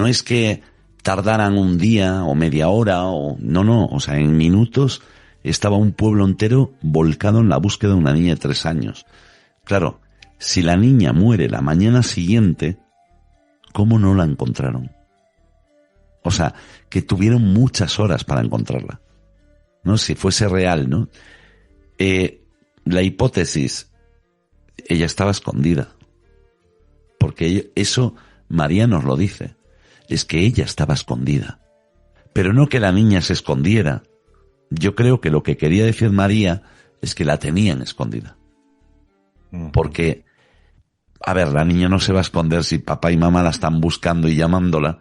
Speaker 5: es que tardaran un día o media hora no. O sea, en minutos estaba un pueblo entero volcado en la búsqueda de una niña de 3 años. Claro, si la niña muere la mañana siguiente, ¿cómo no la encontraron? O sea, que tuvieron muchas horas para encontrarla, ¿no? Si fuese real, ¿no? La hipótesis, ella estaba escondida. Porque eso, María nos lo dice. Es que ella estaba escondida. Pero no que la niña se escondiera. Yo creo que lo que quería decir María es que la tenían escondida. Porque, a ver, la niña no se va a esconder si papá y mamá la están buscando y llamándola.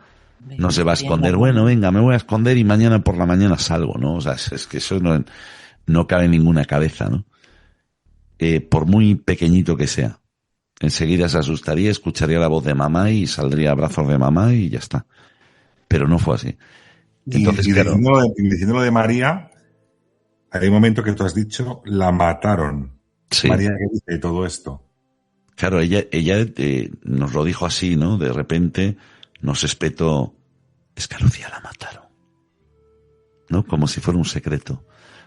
Speaker 5: No se va a esconder, bueno, venga, me voy a esconder y mañana por la mañana salgo, ¿no? O sea, es que eso no cabe en ninguna cabeza, ¿no? Por muy pequeñito que sea. Enseguida se asustaría, escucharía la voz de mamá y saldría a brazos de mamá y ya está. Pero no fue así. Entonces, claro,
Speaker 2: diciendo lo de María, hay un momento que tú has dicho, la mataron.
Speaker 5: Sí.
Speaker 2: María, ¿qué dice de todo esto?
Speaker 5: Claro, ella nos lo dijo así, ¿no? De repente nos espetó, es que a Lucía la mataron, ¿no? Como si fuera un secreto,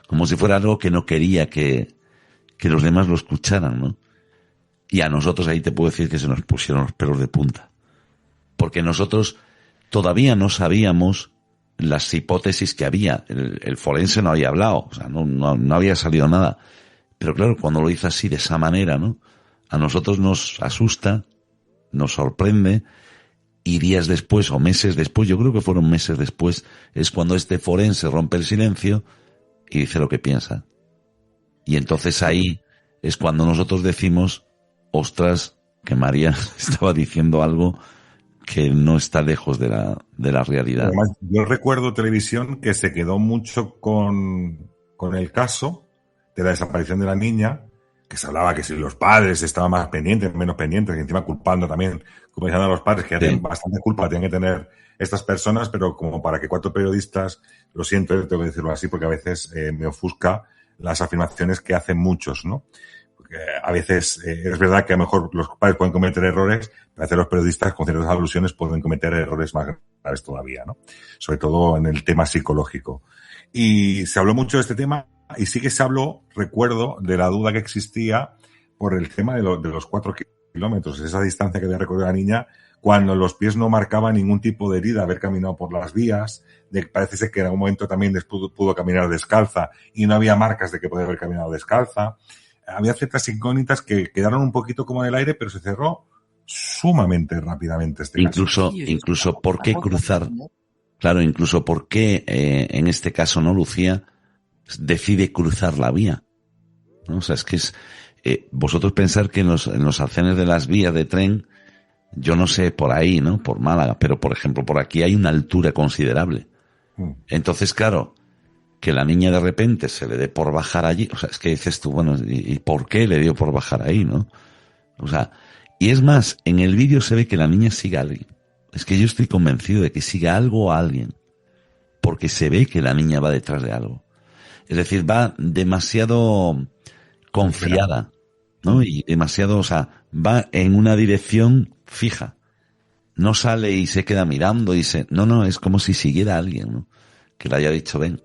Speaker 5: como si fuera algo que no quería que los demás lo escucharan, ¿no? Y a nosotros ahí te puedo decir que se nos pusieron los pelos de punta, porque nosotros todavía no sabíamos las hipótesis que había, el forense no había hablado, o sea, no había salido nada, pero claro, cuando lo hizo así, de esa manera, ¿no? A nosotros nos asusta, nos sorprende. Y días después o meses después, yo creo que fueron meses después, es cuando este forense rompe el silencio y dice lo que piensa. Y entonces ahí es cuando nosotros decimos, ostras, que María estaba diciendo algo que no está lejos de la realidad.
Speaker 2: Además, yo recuerdo televisión que se quedó mucho con el caso de la desaparición de la niña, que se hablaba que si los padres estaban más pendientes, menos pendientes, que encima culpando también, como diciendo a los padres, que hacen bastante culpa, tienen que tener estas personas, pero como para que 4 periodistas, lo siento, tengo que decirlo así, porque a veces me ofusca las afirmaciones que hacen muchos, ¿no? Porque a veces es verdad que a lo mejor los padres pueden cometer errores, pero a veces los periodistas con ciertas alusiones pueden cometer errores más graves todavía, ¿no? Sobre todo en el tema psicológico. Y se habló mucho de este tema, y sí que se habló, recuerdo, de la duda que existía por el tema de los 4 kilómetros, esa distancia que había recorrido la niña, cuando los pies no marcaban ningún tipo de herida, haber caminado por las vías, parece ser que en algún momento también pudo caminar descalza y no había marcas de que podía haber caminado descalza. Había ciertas incógnitas que quedaron un poquito como en el aire, pero se cerró sumamente rápidamente este caso.
Speaker 5: Incluso ¿por qué cruzar? Claro, incluso ¿por qué en este caso, no, Lucía decide cruzar la vía? ¿No? O sea, es que vosotros pensar que en los arcenes de las vías de tren, yo no sé por ahí, ¿no? Por Málaga, pero por ejemplo por aquí hay una altura considerable. Entonces, claro, que la niña de repente se le dé por bajar allí, o sea, es que dices tú, bueno, ¿y por qué le dio por bajar ahí, no? O sea, y es más, en el vídeo se ve que la niña sigue a alguien. Es que yo estoy convencido de que sigue algo a alguien, porque se ve que la niña va detrás de algo. Es decir, va demasiado confiada, ¿no? Y demasiado, o sea, va en una dirección fija. No sale y se queda mirando y no, es como si siguiera a alguien, ¿no? Que le haya dicho, ven.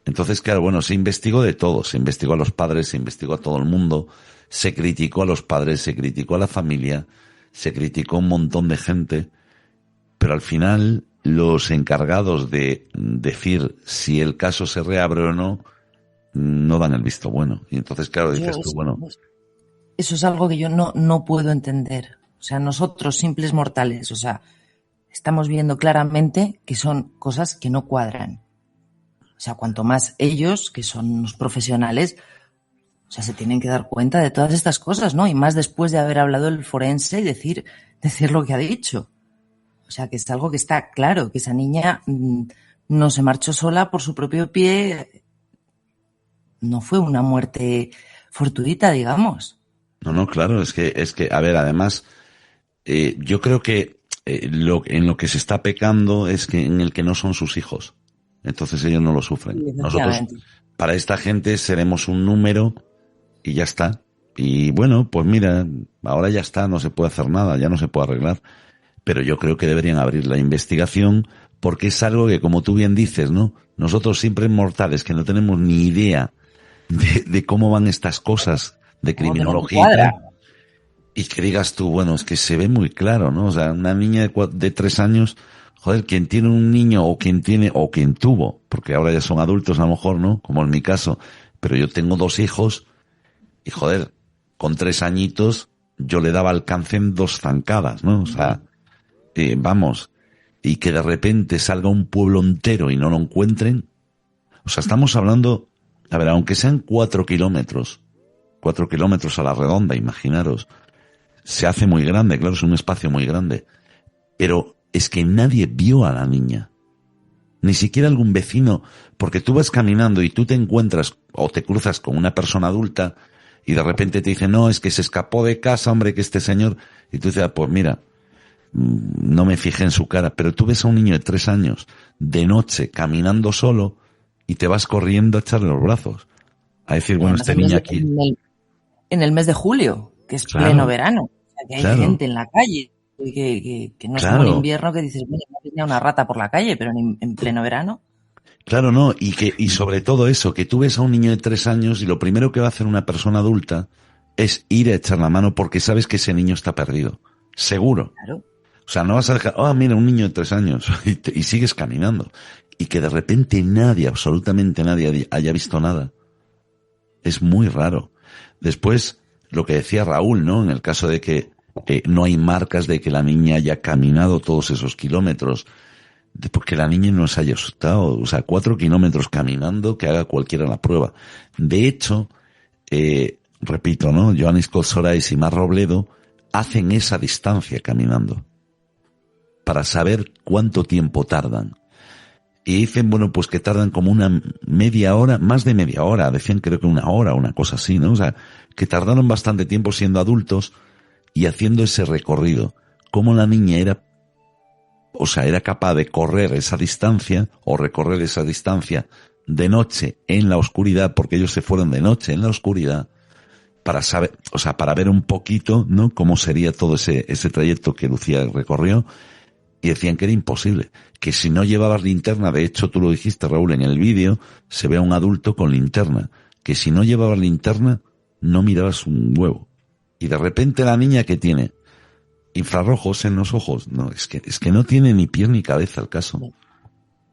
Speaker 5: Entonces, claro, bueno, se investigó de todo. Se investigó a los padres, se investigó a todo el mundo, se criticó a los padres, se criticó a la familia, se criticó a un montón de gente, pero al final los encargados de decir si el caso se reabre o no dan el visto bueno. Y entonces, claro, dices tú, bueno...
Speaker 4: Eso es algo que yo no puedo entender. O sea, nosotros, simples mortales, o sea, estamos viendo claramente que son cosas que no cuadran. O sea, cuanto más ellos, que son unos profesionales, o sea, se tienen que dar cuenta de todas estas cosas, ¿no? Y más después de haber hablado el forense y decir lo que ha dicho. O sea, que es algo que está claro, que esa niña no se marchó sola por su propio pie. No fue una muerte fortuita, digamos.
Speaker 5: No, claro, es que, a ver, además, yo creo que en lo que se está pecando es que en el que no son sus hijos. Entonces ellos no lo sufren.
Speaker 4: Sí,
Speaker 5: nosotros, para esta gente, seremos un número y ya está. Y bueno, pues mira, ahora ya está, no se puede hacer nada, ya no se puede arreglar. Pero yo creo que deberían abrir la investigación porque es algo que, como tú bien dices, ¿no? Nosotros siempre mortales que no tenemos ni idea de cómo van estas cosas de criminología y tal, y que digas tú, bueno, es que se ve muy claro, ¿no? O sea, una niña de 3 años, joder, quien tiene un niño o quien tuvo, porque ahora ya son adultos a lo mejor, ¿no? Como en mi caso, pero yo tengo 2 hijos y joder, con 3 añitos yo le daba alcance en 2 zancadas, ¿no? O sea, vamos, y que de repente salga un pueblo entero y no lo encuentren. O sea, estamos hablando, a ver, aunque sean 4 kilómetros a la redonda, imaginaros, se hace muy grande, claro, es un espacio muy grande, pero es que nadie vio a la niña, ni siquiera algún vecino, porque tú vas caminando y tú te encuentras o te cruzas con una persona adulta y de repente te dicen, no, es que se escapó de casa, hombre, que este señor, y tú dices, pues mira, no me fijé en su cara, pero tú ves a un niño de 3 años de noche caminando solo y te vas corriendo a echarle los brazos, a decir, bueno, este niño aquí...
Speaker 4: En el mes de julio, que es
Speaker 5: claro,
Speaker 4: pleno verano, o sea, que hay gente en la calle, que no es como en invierno que dices, bueno, no tenía una rata por la calle, pero en pleno verano.
Speaker 5: Claro, no, y sobre todo eso, que tú ves a un niño de 3 años y lo primero que va a hacer una persona adulta es ir a echar la mano porque sabes que ese niño está perdido. Seguro.
Speaker 4: Claro.
Speaker 5: O sea, no vas a dejar, mira, un niño de 3 años y sigues caminando. Y que de repente nadie, absolutamente nadie haya visto nada. Es muy raro. Después, lo que decía Raúl, ¿no? En el caso de que no hay marcas de que la niña haya caminado todos esos kilómetros, porque la niña no se haya asustado. O sea, 4 kilómetros caminando, que haga cualquiera la prueba. De hecho, repito, ¿no? Joannis Colsorais y Mar Robledo hacen esa distancia caminando para saber cuánto tiempo tardan. Y dicen, bueno, pues que tardan como una media hora, más de media hora, decían creo que 1 hora, una cosa así, ¿no? O sea, que tardaron bastante tiempo siendo adultos y haciendo ese recorrido. Cómo la niña era capaz de correr esa distancia o recorrer esa distancia de noche en la oscuridad, porque ellos se fueron de noche en la oscuridad para saber, o sea, para ver un poquito, ¿no? Cómo sería todo ese trayecto que Lucía recorrió. Y decían que era imposible, que si no llevabas linterna, de hecho tú lo dijiste, Raúl, en el vídeo, se ve a un adulto con linterna, que si no llevabas linterna, no mirabas un huevo. Y de repente la niña que tiene infrarrojos en los ojos, no, es que no tiene ni pies ni cabeza el caso.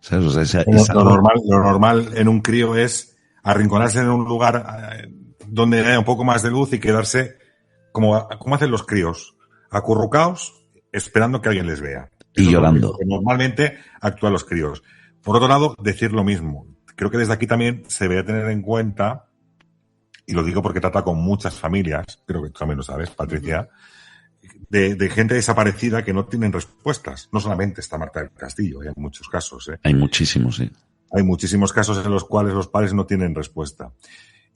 Speaker 5: ¿Sabes? O sea,
Speaker 2: lo normal en un crío es arrinconarse en un lugar donde haya un poco más de luz y quedarse como hacen los críos, acurrucados, esperando que alguien les vea.
Speaker 5: Y llorando.
Speaker 2: Normalmente actúan los críos. Por otro lado, decir lo mismo. Creo que desde aquí también se debe tener en cuenta, y lo digo porque trata con muchas familias, creo que tú también lo sabes, Patricia, de gente desaparecida que no tienen respuestas. No solamente está Marta del Castillo, hay muchos casos.
Speaker 5: Hay muchísimos, sí.
Speaker 2: Hay muchísimos casos en los cuales los padres no tienen respuesta.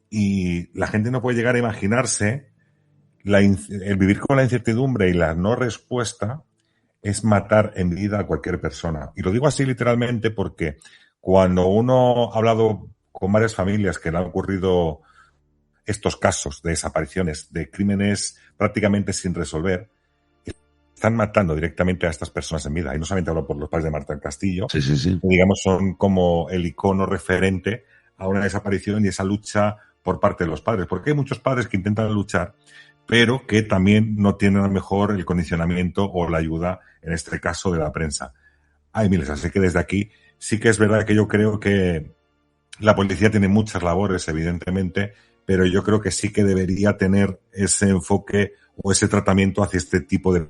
Speaker 2: Y la gente no puede llegar a imaginarse el vivir con la incertidumbre y la no respuesta es matar en vida a cualquier persona. Y lo digo así literalmente porque cuando uno ha hablado con varias familias que le han ocurrido estos casos de desapariciones, de crímenes prácticamente sin resolver, están matando directamente a estas personas en vida. Y no solamente hablo por los padres de Marta del Castillo,
Speaker 5: Sí.
Speaker 2: que, digamos, son como el icono referente a una desaparición y esa lucha por parte de los padres. Porque hay muchos padres que intentan luchar, pero que también no tienen a lo mejor el condicionamiento o la ayuda, en este caso, de la prensa. Hay miles, así que desde aquí sí que es verdad que yo creo que la policía tiene muchas labores, evidentemente, pero yo creo que sí que debería tener ese enfoque o ese tratamiento hacia este tipo de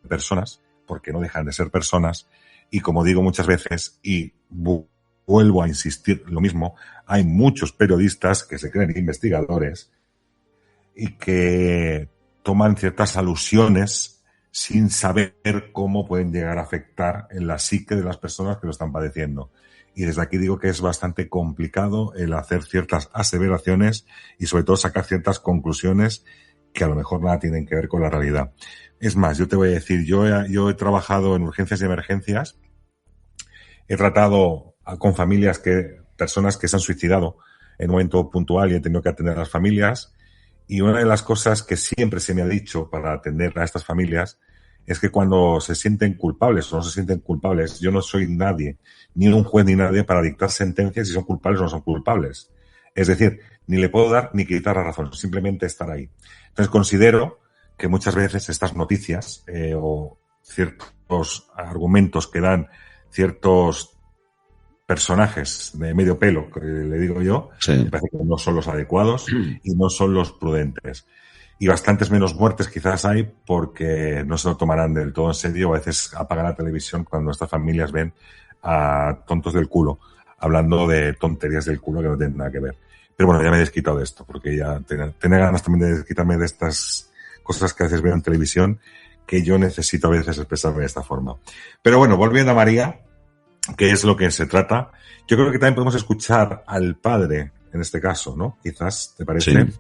Speaker 2: personas, porque no dejan de ser personas, y como digo muchas veces, y vuelvo a insistir lo mismo, hay muchos periodistas que se creen investigadores y que toman ciertas alusiones sin saber cómo pueden llegar a afectar en la psique de las personas que lo están padeciendo. Y desde aquí digo que es bastante complicado el hacer ciertas aseveraciones y sobre todo sacar ciertas conclusiones que a lo mejor nada tienen que ver con la realidad. Es más, yo te voy a decir, yo he trabajado en urgencias y emergencias, he tratado con personas que se han suicidado en un momento puntual y he tenido que atender a las familias, y una de las cosas que siempre se me ha dicho para atender a estas familias es que cuando se sienten culpables o no se sienten culpables, yo no soy nadie, ni un juez ni nadie para dictar sentencias si son culpables o no son culpables. Es decir, ni le puedo dar ni quitar la razón, simplemente estar ahí. Entonces considero que muchas veces estas noticias o ciertos argumentos que dan ciertos personajes de medio pelo, que le digo yo, me parece que no son los adecuados y no son los prudentes. Y bastantes menos muertes quizás hay porque no se lo tomarán del todo en serio, o a veces apagan la televisión cuando estas familias ven a tontos del culo hablando de tonterías del culo que no tienen nada que ver. Pero bueno, ya me he desquitado de esto porque ya tenía ganas también de desquitarme de estas cosas que a veces veo en televisión, que yo necesito a veces expresarme de esta forma. Pero bueno, volviendo a María, que es lo que se trata, yo creo que también podemos escuchar al padre en este caso, ¿no? Quizás, ¿te parece?
Speaker 5: Sí.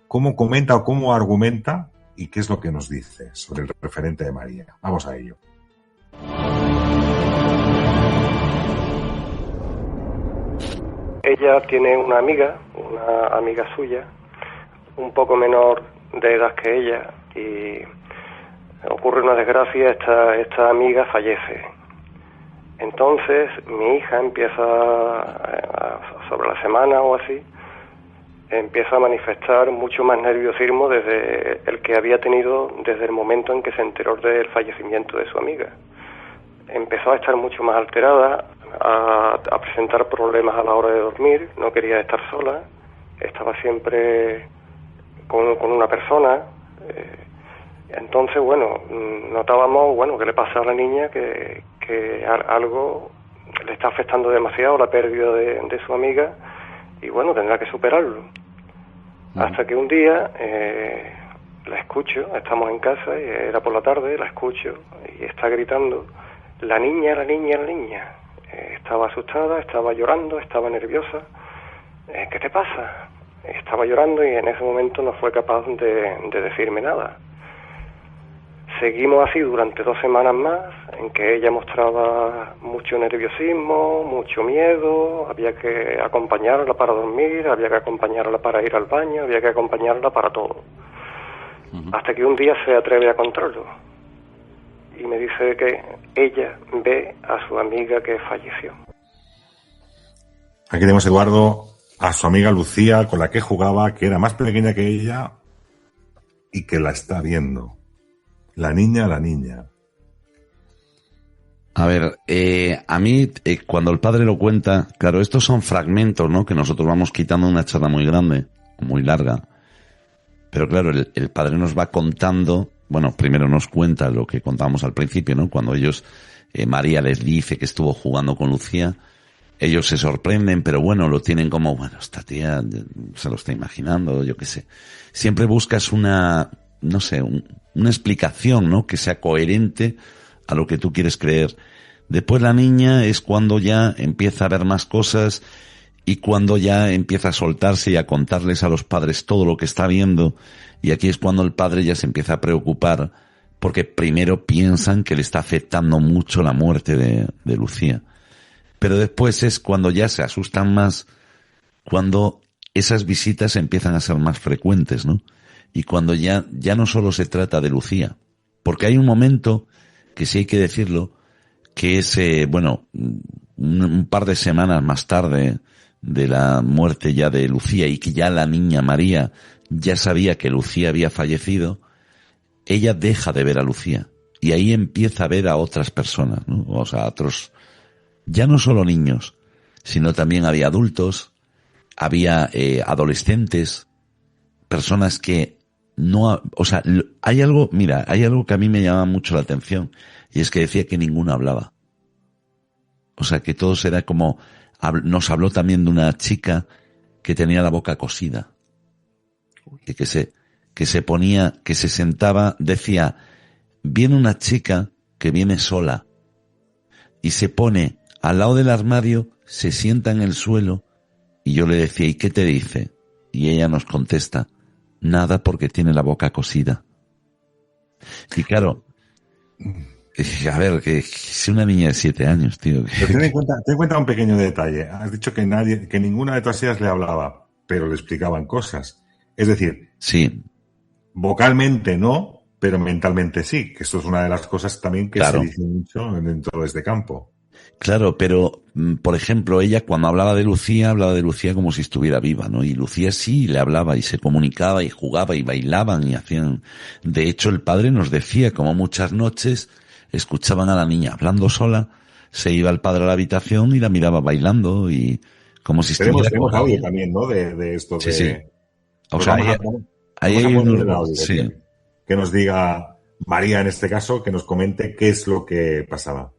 Speaker 2: ¿Cómo comenta o cómo argumenta y qué es lo que nos dice sobre el referente de María? Vamos a ello.
Speaker 7: Ella tiene una amiga suya, un poco menor de edad que ella, y ocurre una desgracia, esta amiga fallece. Entonces mi hija empieza, sobre la semana o así, empieza a manifestar mucho más nerviosismo desde el que había tenido desde el momento en que se enteró del fallecimiento de su amiga. Empezó a estar mucho más alterada, a presentar problemas a la hora de dormir, no quería estar sola, estaba siempre con una persona. Entonces, bueno, notábamos, que le pasa a la niña, que algo le está afectando demasiado, la pérdida de su amiga, y bueno, tendrá que superarlo. Hasta que un día la escucho, estamos en casa, y era por la tarde, la escucho, y está gritando, la niña, la niña, la niña. Estaba asustada, estaba llorando, estaba nerviosa. ¿Qué te pasa? Estaba llorando y en ese momento no fue capaz de decirme nada. Seguimos así durante 2 semanas más, en que ella mostraba mucho nerviosismo, mucho miedo, había que acompañarla para dormir, había que acompañarla para ir al baño, había que acompañarla para todo. Hasta que un día se atreve a contarlo. Y me dice que ella ve a su amiga que falleció.
Speaker 2: Aquí tenemos, Eduardo, a su amiga Lucía, con la que jugaba, que era más pequeña que ella y que la está viendo. La niña.
Speaker 5: A ver, a mí, cuando el padre lo cuenta, claro, estos son fragmentos, ¿no? Que nosotros vamos quitando una charla muy grande, muy larga. Pero claro, el padre nos va contando, bueno, primero nos cuenta lo que contábamos al principio, ¿no? Cuando ellos, María les dice que estuvo jugando con Lucía, ellos se sorprenden, pero bueno, lo tienen como, bueno, esta tía se lo está imaginando, yo qué sé. Siempre buscas una explicación, ¿no? Que sea coherente a lo que tú quieres creer. Después la niña es cuando ya empieza a ver más cosas y cuando ya empieza a soltarse y a contarles a los padres todo lo que está viendo, y aquí es cuando el padre ya se empieza a preocupar porque primero piensan que le está afectando mucho la muerte de Lucía. Pero después es cuando ya se asustan más, cuando esas visitas empiezan a ser más frecuentes, ¿no? Y cuando ya no solo se trata de Lucía, porque hay un momento, que sí hay que decirlo, que es, un par de semanas más tarde de la muerte ya de Lucía, y que ya la niña María ya sabía que Lucía había fallecido, ella deja de ver a Lucía. Y ahí empieza a ver a otras personas, ¿no? O sea, otros, ya no solo niños, sino también había adultos, había adolescentes, personas que no, o sea, hay algo que a mí me llama mucho la atención, y es que decía que ninguno hablaba. O sea, que todos era como, nos habló también de una chica que tenía la boca cosida, y que se ponía, que se sentaba, decía, viene una chica que viene sola, y se pone al lado del armario, se sienta en el suelo, y yo le decía, ¿y qué te dice? Y ella nos contesta, nada, porque tiene la boca cosida. Y claro, a ver, que es una niña de 7 años, tío.
Speaker 2: Pero ten en cuenta un pequeño detalle. Has dicho que ninguna de tus hijas le hablaba, pero le explicaban cosas. Es decir,
Speaker 5: sí,
Speaker 2: vocalmente no, pero mentalmente sí, que esto es una de las cosas también que se dice mucho dentro de este campo.
Speaker 5: Claro, pero, por ejemplo, ella cuando hablaba de Lucía como si estuviera viva, ¿no? Y Lucía sí le hablaba y se comunicaba y jugaba y bailaban y hacían... De hecho, el padre nos decía como muchas noches escuchaban a la niña hablando sola, se iba el padre a la habitación y la miraba bailando y como si estuviera...
Speaker 2: Tenemos audio también, ¿no? De esto.
Speaker 5: Sí, sí. O
Speaker 2: pues
Speaker 5: sea, ahí hay un audio, sí.
Speaker 2: Que nos diga María, en este caso, que nos comente qué es lo que pasaba.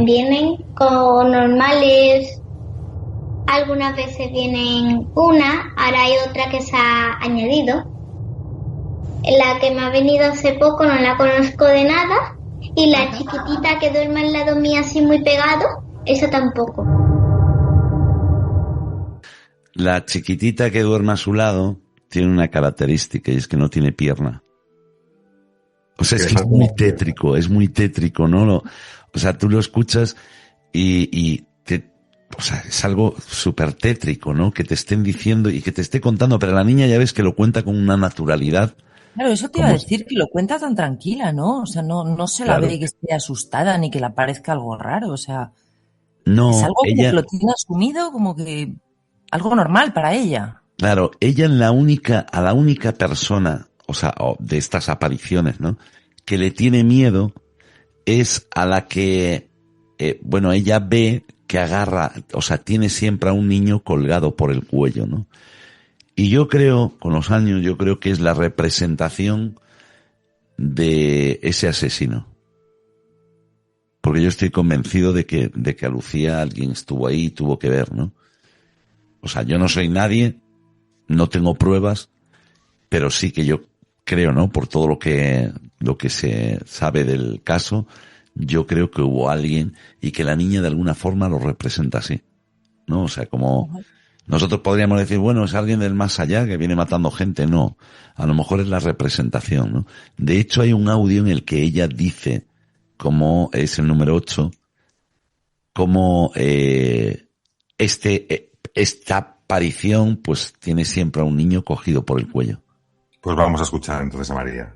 Speaker 3: Vienen con normales, algunas veces vienen una, ahora hay otra que se ha añadido. La que me ha venido hace poco no la conozco de nada, y la chiquitita que duerme al lado mío así muy pegado, esa tampoco.
Speaker 5: La chiquitita que duerme a su lado tiene una característica, y es que no tiene pierna. O sea, es que es muy tétrico, ¿no? O sea, tú lo escuchas o sea, es algo súper tétrico, ¿no? Que te estén diciendo y que te esté contando, pero la niña ya ves que lo cuenta con una naturalidad.
Speaker 4: Claro, eso te iba a decir, que lo cuenta tan tranquila, ¿no? O sea, no se la ve que esté asustada ni que le parezca algo raro, o sea...
Speaker 5: No,
Speaker 4: es algo como que lo tiene asumido, como que algo normal para ella.
Speaker 5: Claro, ella a la única persona, o sea, de estas apariciones, ¿no? Que le tiene miedo es a la que, ella ve que agarra, o sea, tiene siempre a un niño colgado por el cuello, ¿no? Y yo creo, con los años, que es la representación de ese asesino. Porque yo estoy convencido de que a Lucía alguien estuvo ahí y tuvo que ver, ¿no? O sea, yo no soy nadie, no tengo pruebas, pero sí que yo creo, ¿no? Por todo lo que se sabe del caso, yo creo que hubo alguien y que la niña de alguna forma lo representa así, ¿no? O sea, como nosotros podríamos decir, bueno, es alguien del más allá que viene matando gente. No, a lo mejor es la representación, ¿no? De hecho, hay un audio en el que ella dice, como es el número 8, como esta aparición pues tiene siempre a un niño cogido por el cuello.
Speaker 2: Pues vamos a escuchar entonces a María.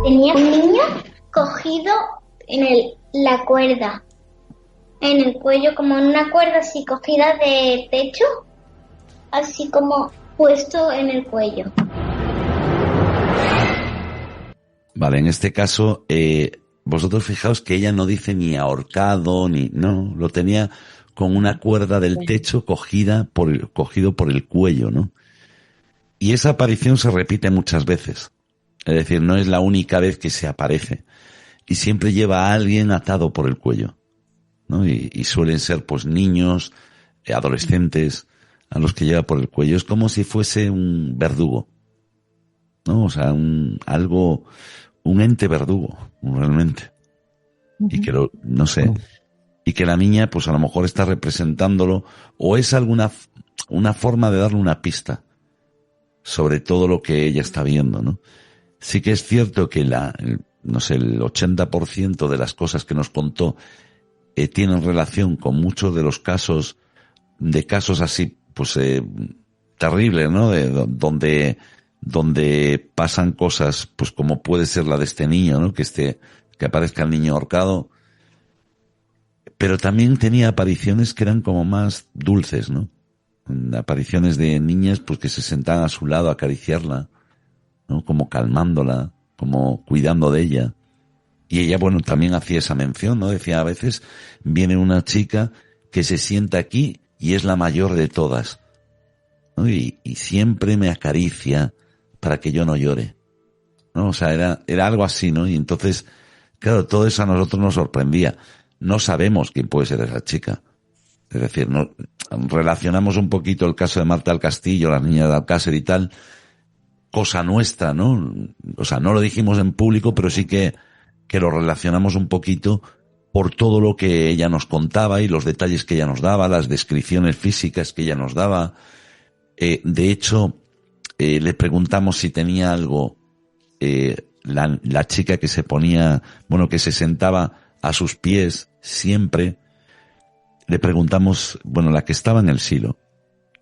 Speaker 3: Tenía un niño cogido en la cuerda, en el cuello, como en una cuerda así cogida de techo, así como puesto en el cuello.
Speaker 5: Vale, en este caso, vosotros fijaos que ella no dice ni ahorcado, no, lo tenía con una cuerda del techo cogido por el cuello, ¿no? Y esa aparición se repite muchas veces. Es decir, no es la única vez que se aparece. Y siempre lleva a alguien atado por el cuello, ¿no? Y suelen ser, pues, niños, adolescentes, a los que lleva por el cuello. Es como si fuese un verdugo, ¿no? O sea, un ente verdugo, realmente. Y que no sé. Y que la niña, pues, a lo mejor está representándolo, o es una forma de darle una pista sobre todo lo que ella está viendo, ¿no? Sí que es cierto que no sé, el 80% de las cosas que nos contó tienen relación con muchos de los casos así, pues terribles, ¿no? Donde pasan cosas, pues como puede ser la de este niño, ¿no? Que aparezca el niño ahorcado. Pero también tenía apariciones que eran como más dulces, ¿no? Apariciones de niñas, pues que se sentaban a su lado a acariciarla, ¿no? Como calmándola, como cuidando de ella. Y ella, bueno, también hacía esa mención, ¿no? Decía, a veces viene una chica que se sienta aquí y es la mayor de todas, ¿no? Y siempre me acaricia para que yo no llore, ¿no? O sea, era algo así, ¿no? Y entonces, claro, todo eso a nosotros nos sorprendía. No sabemos quién puede ser esa chica. Es decir, no relacionamos un poquito el caso de Marta del Castillo, las niñas de Alcácer y tal, cosa nuestra, ¿no? O sea, no lo dijimos en público, pero sí que lo relacionamos un poquito por todo lo que ella nos contaba y los detalles que ella nos daba, las descripciones físicas que ella nos daba. De hecho, le preguntamos si tenía algo, la chica que se ponía, bueno, que se sentaba a sus pies siempre. Le preguntamos, bueno, la que estaba en el silo,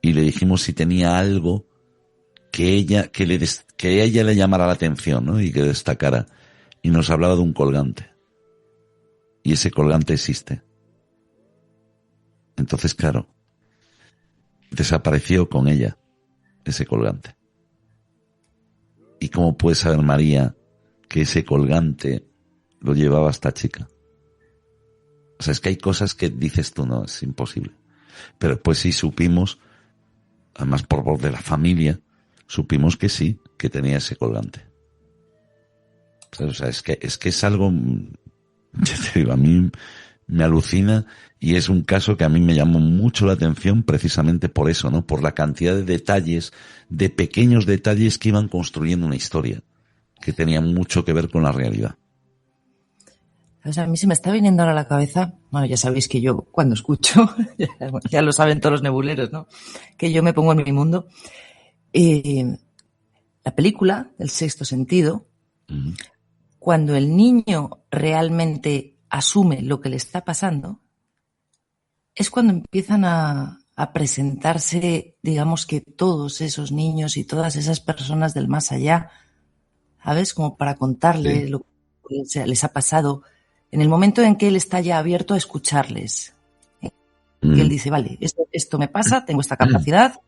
Speaker 5: y le dijimos si tenía algo que a ella le llamara la atención, ¿no? Y que destacara. Y nos hablaba de un colgante. Y ese colgante existe. Entonces, claro, desapareció con ella ese colgante. ¿Y cómo puede saber María que ese colgante lo llevaba esta chica? O sea, es que hay cosas que dices tú, no, es imposible. Pero después sí supimos, además por voz de la familia, supimos que sí, que tenía ese colgante. O sea, es que es algo, ya te digo, a mí me alucina, y es un caso que a mí me llamó mucho la atención precisamente por eso, ¿no? Por la cantidad de detalles, de pequeños detalles que iban construyendo una historia que tenía mucho que ver con la realidad.
Speaker 4: O sea, a mí se me está viniendo ahora a la cabeza, bueno, ya sabéis que yo cuando escucho, ya lo saben todos los nebuleros, ¿no? Que yo me pongo en mi mundo. La película, El sexto sentido, uh-huh. Cuando el niño realmente asume lo que le está pasando, es cuando empiezan a presentarse, digamos, que todos esos niños y todas esas personas del más allá, ¿sabes? Como para contarle lo que les ha pasado. En el momento en que él está ya abierto a escucharles, que él dice, vale, esto me pasa, tengo esta capacidad,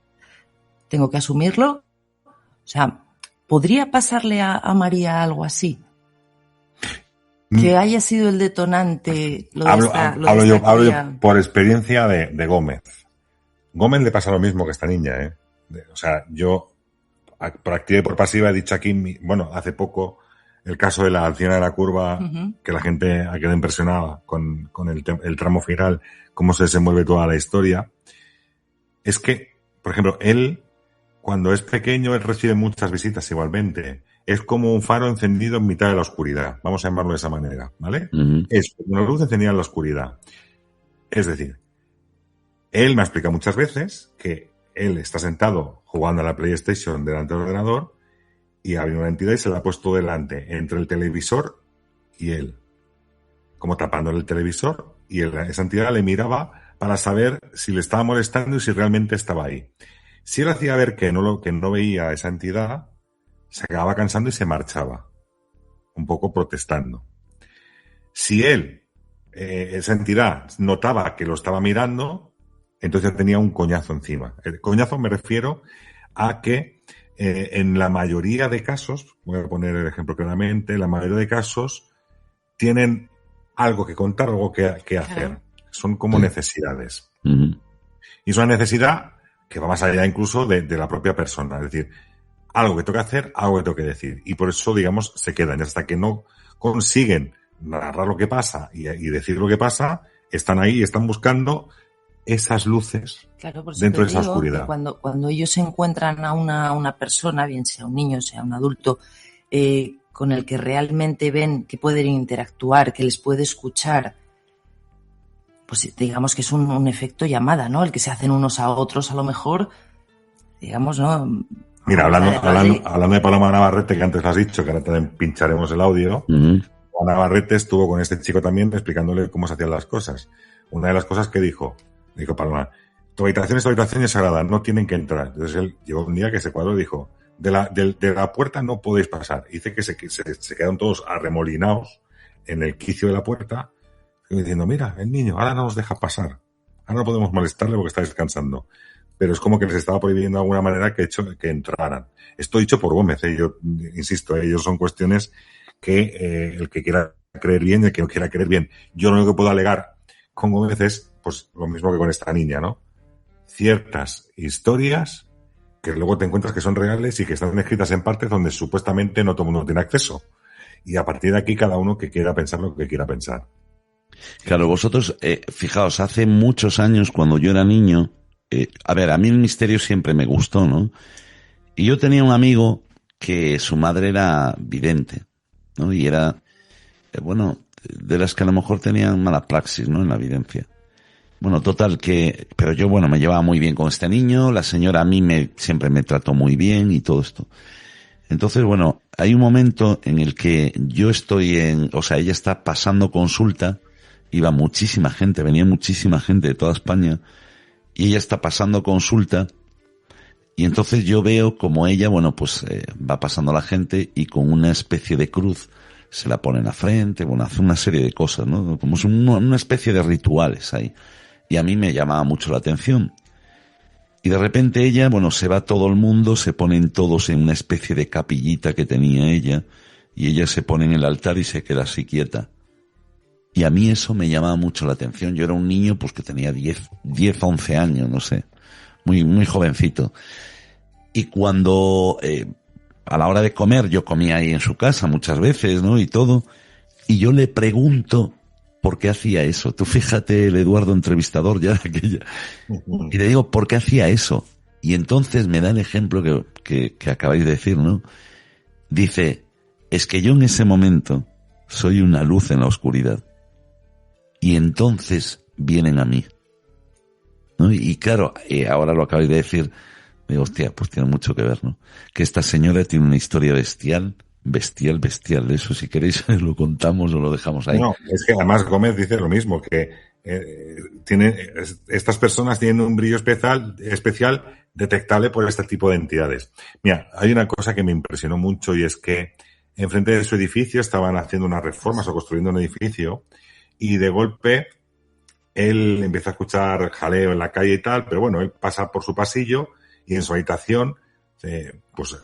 Speaker 4: tengo que asumirlo. O sea, ¿podría pasarle a María algo así? Que haya sido el detonante. Hablo
Speaker 2: yo por experiencia de Gómez. Gómez le pasa lo mismo que esta niña, ¿eh? O sea, yo, por activa y por pasiva, he dicho aquí, bueno, hace poco, el caso de la anciana de la curva, uh-huh. que la gente ha quedado impresionada con el tramo final, cómo se desenvuelve toda la historia. Es que, por ejemplo, él, cuando es pequeño, él recibe muchas visitas igualmente. Es como un faro encendido en mitad de la oscuridad. Vamos a llamarlo de esa manera, ¿vale? Uh-huh. Es una luz encendida en la oscuridad. Es decir, él me ha explicado muchas veces que él está sentado jugando a la PlayStation delante del ordenador y ha habido una entidad y se la ha puesto delante, entre el televisor y él. Como tapándole el televisor, y esa entidad le miraba para saber si le estaba molestando y si realmente estaba ahí. Si él hacía ver que no veía a esa entidad, se acababa cansando y se marchaba, un poco protestando. Si él, esa entidad, notaba que lo estaba mirando, entonces tenía un coñazo encima. El coñazo me refiero a que en la mayoría de casos, voy a poner el ejemplo claramente, la mayoría de casos tienen algo que contar, algo que hacer. Son como necesidades. Uh-huh. Y es una necesidad que va más allá incluso de la propia persona. Es decir, algo que tengo que hacer, algo que tengo que decir. Y por eso, digamos, se quedan. Hasta que no consiguen narrar lo que pasa y decir lo que pasa, están ahí y están buscando esas luces dentro de esa oscuridad.
Speaker 4: Cuando ellos encuentran a una persona, bien sea un niño, sea un adulto, con el que realmente ven que pueden interactuar, que les puede escuchar, pues digamos que es un efecto llamada, ¿no? El que se hacen unos a otros, a lo mejor, digamos, ¿no?
Speaker 2: Mira, hablando de Paloma Navarrete, que antes lo has dicho, que ahora también pincharemos el audio, Paloma Navarrete estuvo con este chico también explicándole cómo se hacían las cosas. Una de las cosas que dijo Paloma, tu habitación es sagrada, no tienen que entrar. Entonces él llegó un día que se cuadró y dijo, de la puerta no podéis pasar. Y dice que se quedaron todos arremolinados en el quicio de la puerta, diciendo, mira, el niño, ahora no nos deja pasar. Ahora no podemos molestarle porque está descansando. Pero es como que les estaba prohibiendo de alguna manera que entraran. Esto dicho por Gómez, yo insisto, ellos son cuestiones que el que quiera creer bien y el que no quiera creer bien. Yo lo único que puedo alegar con Gómez es pues lo mismo que con esta niña, ¿no? Ciertas historias que luego te encuentras que son reales y que están escritas en partes donde supuestamente no todo el mundo tiene acceso. Y a partir de aquí cada uno que quiera pensar lo que quiera pensar.
Speaker 5: Claro, vosotros, fijaos, hace muchos años cuando yo era niño, a mí el misterio siempre me gustó, ¿no? Y yo tenía un amigo que su madre era vidente, ¿no? Y era, de las que a lo mejor tenían mala praxis, ¿no? En la videncia. Bueno, total pero yo, me llevaba muy bien con este niño, la señora a mí siempre me trató muy bien y todo esto. Entonces, hay un momento en el que yo ella está pasando consulta, venía muchísima gente de toda España, y ella está pasando consulta, y entonces yo veo como ella, va pasando la gente y con una especie de cruz se la pone en la frente, hace una serie de cosas, ¿no? Como es una especie de rituales ahí. Y a mí me llamaba mucho la atención. Y de repente ella, se va todo el mundo, se ponen todos en una especie de capillita que tenía ella, y ella se pone en el altar y se queda así quieta. Y a mí eso me llamaba mucho la atención. Yo era un niño, que tenía 10, 11 años, no sé, muy, muy jovencito. Y cuando, a la hora de comer, yo comía ahí en su casa muchas veces, ¿no? Y todo. Y yo le pregunto por qué hacía eso. Tú fíjate, el Eduardo entrevistador ya aquella. Y le digo, ¿por qué hacía eso? Y entonces me da el ejemplo que acabáis de decir, ¿no? Dice, es que yo en ese momento soy una luz en la oscuridad. Y entonces vienen a mí, ¿no? Y claro, ahora lo acabáis de decir, digo, hostia, pues tiene mucho que ver, ¿no? Que esta señora tiene una historia bestial. Eso, si queréis, lo contamos o lo dejamos ahí.
Speaker 2: No, es que además Gómez dice lo mismo, que estas personas tienen un brillo especial detectable por este tipo de entidades. Mira, hay una cosa que me impresionó mucho y es que enfrente de su edificio estaban haciendo unas reformas o construyendo un edificio y de golpe él empieza a escuchar jaleo en la calle y tal, pero él pasa por su pasillo y en su habitación,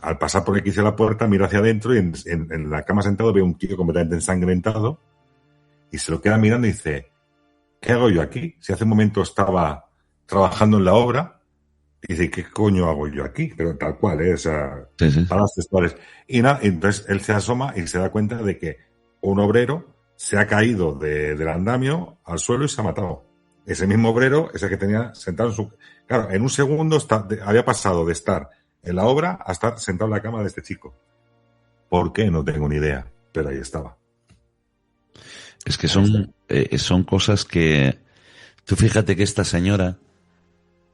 Speaker 2: al pasar por el quicio de la puerta, mira hacia adentro y en la cama sentado ve un tío completamente ensangrentado y se lo queda mirando y dice, ¿qué hago yo aquí? Si hace un momento estaba trabajando en la obra, y dice, ¿qué coño hago yo aquí? Pero tal cual, sí. Palabras textuales. Y nada, entonces él se asoma y se da cuenta de que un obrero se ha caído del andamio al suelo y se ha matado. Ese mismo obrero es el que tenía sentado en su... Claro, en un segundo había pasado de estar en la obra a estar sentado en la cama de este chico. ¿Por qué? No tengo ni idea, pero ahí estaba.
Speaker 5: Es que son cosas que... Tú fíjate que esta señora,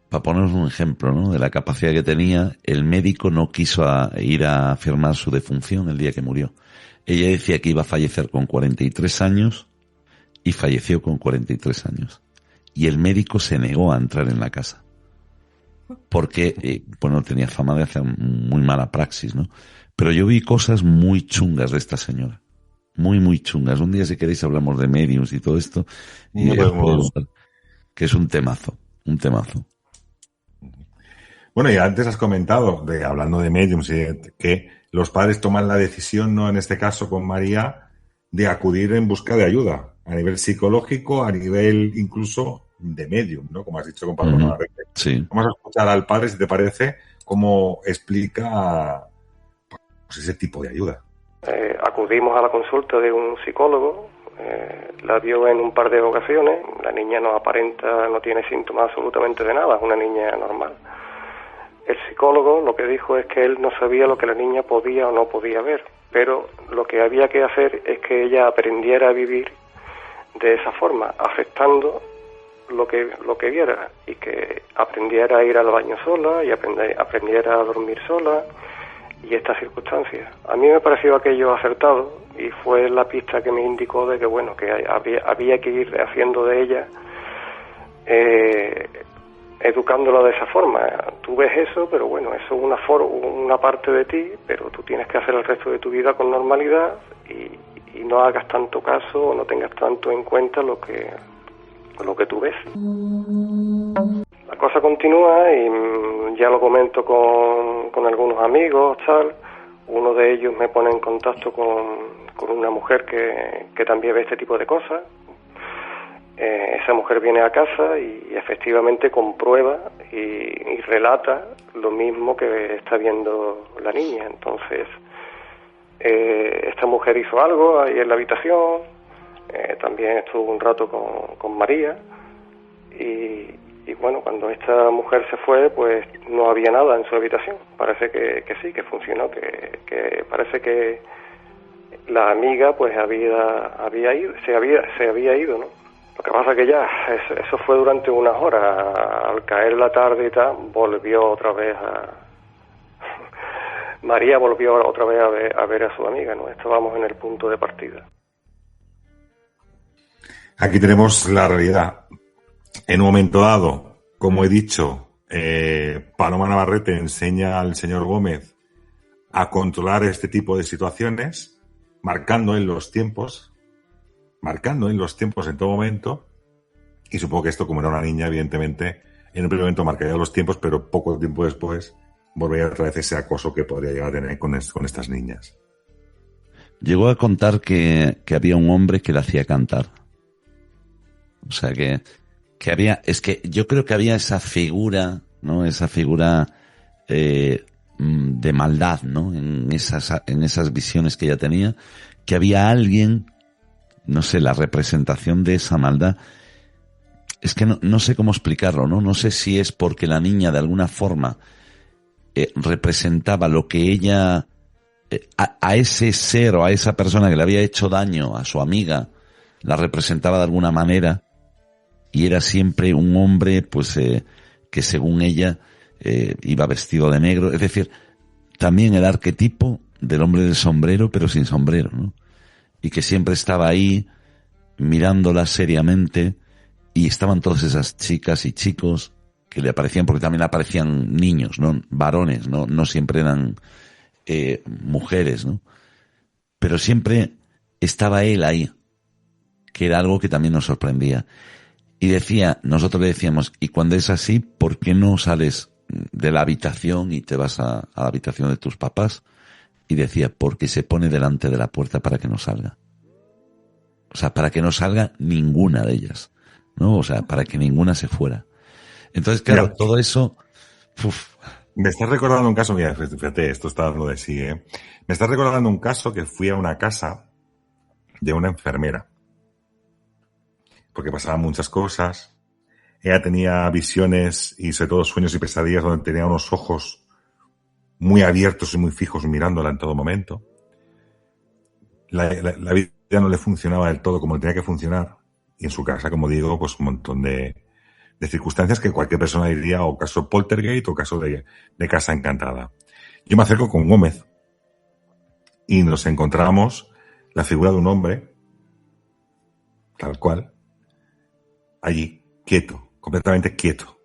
Speaker 5: para poneros un ejemplo, ¿no? De la capacidad que tenía, el médico no quiso ir a firmar su defunción el día que murió. Ella decía que iba a fallecer con 43 años y falleció con 43 años. Y el médico se negó a entrar en la casa. Porque, tenía fama de hacer muy mala praxis, ¿no? Pero yo vi cosas muy chungas de esta señora. Muy, muy chungas. Un día, si queréis, hablamos de mediums y todo esto. Y que es un temazo.
Speaker 2: Bueno, y antes has comentado, hablando de mediums, que los padres toman la decisión, ¿no? En este caso con María, de acudir en busca de ayuda, a nivel psicológico, a nivel incluso de medium, ¿no? Como has dicho con Pablo Navarrete.
Speaker 5: Sí.
Speaker 2: Vamos a escuchar al padre, si te parece, cómo explica ese tipo de ayuda.
Speaker 7: Acudimos a la consulta de un psicólogo, la vio en un par de ocasiones, la niña no tiene síntomas absolutamente de nada, es una niña normal. El psicólogo lo que dijo es que él no sabía lo que la niña podía o no podía ver, pero lo que había que hacer es que ella aprendiera a vivir de esa forma, aceptando lo que viera, y que aprendiera a ir al baño sola y aprendiera a dormir sola, y estas circunstancias. A mí me pareció aquello acertado, y fue la pista que me indicó de que, bueno, que había que ir haciendo de ella, educándola de esa forma. Tú ves eso, pero bueno, eso es una parte de ti, pero tú tienes que hacer el resto de tu vida con normalidad, y no hagas tanto caso o no tengas tanto en cuenta lo que tú ves. La cosa continúa y ya lo comento con algunos amigos, tal. Uno de ellos me pone en contacto con una mujer que también ve este tipo de cosas. Esa mujer viene a casa y efectivamente comprueba y relata lo mismo que está viendo la niña. Entonces, esta mujer hizo algo ahí en la habitación, también estuvo un rato con María, y bueno, cuando esta mujer se fue, pues no había nada en su habitación. Parece que sí, que funcionó, que parece que la amiga pues se había ido, ¿no? Lo que pasa que ya, eso fue durante unas horas. Al caer la tarde y tal, volvió otra vez María volvió otra vez a ver a su amiga, ¿no? Estábamos en el punto de partida.
Speaker 2: Aquí tenemos la realidad. En un momento dado, como he dicho, Paloma Navarrete enseña al señor Gómez a controlar este tipo de situaciones, marcando en los tiempos en todo momento, y supongo que esto, como era una niña, evidentemente, en un primer momento marcaría los tiempos, pero poco tiempo después volvería otra vez ese acoso que podría llegar a tener con estas niñas.
Speaker 5: Llegó a contar que había un hombre que le hacía cantar. O sea que había, es que yo creo que había esa figura, ¿no? Esa figura de maldad, ¿no? En esas visiones que ella tenía, que había alguien, no sé, la representación de esa maldad. Es que no sé cómo explicarlo, ¿no? No sé si es porque la niña de alguna forma representaba lo que ella, a ese ser o a esa persona que le había hecho daño a su amiga, la representaba de alguna manera, y era siempre un hombre, pues, que según ella, iba vestido de negro. Es decir, también el arquetipo del hombre del sombrero, pero sin sombrero, ¿no? Y que siempre estaba ahí, mirándola seriamente, y estaban todas esas chicas y chicos que le aparecían, porque también le aparecían niños, ¿no? Varones, no siempre eran mujeres, ¿no? Pero siempre estaba él ahí, que era algo que también nos sorprendía. Y nosotros le decíamos, y cuando es así, ¿por qué no sales de la habitación y te vas a la habitación de tus papás? Y decía, porque se pone delante de la puerta para que no salga. O sea, para que no salga ninguna de ellas, ¿no? O sea, para que ninguna se fuera. Entonces, claro, mira, todo eso... Uf.
Speaker 2: Me estás recordando un caso, mira, fíjate, esto está dando de sí, ¿eh? Me estás recordando un caso que fui a una casa de una enfermera, porque pasaban muchas cosas. Ella tenía visiones y sobre todo sueños y pesadillas donde tenía unos ojos muy abiertos y muy fijos mirándola en todo momento. La vida no le funcionaba del todo como tenía que funcionar. Y en su casa, como digo, pues un montón de circunstancias que cualquier persona diría o caso poltergeist o caso de casa encantada. Yo me acerco con Gómez y nos encontramos la figura de un hombre, tal cual, allí, quieto, completamente quieto.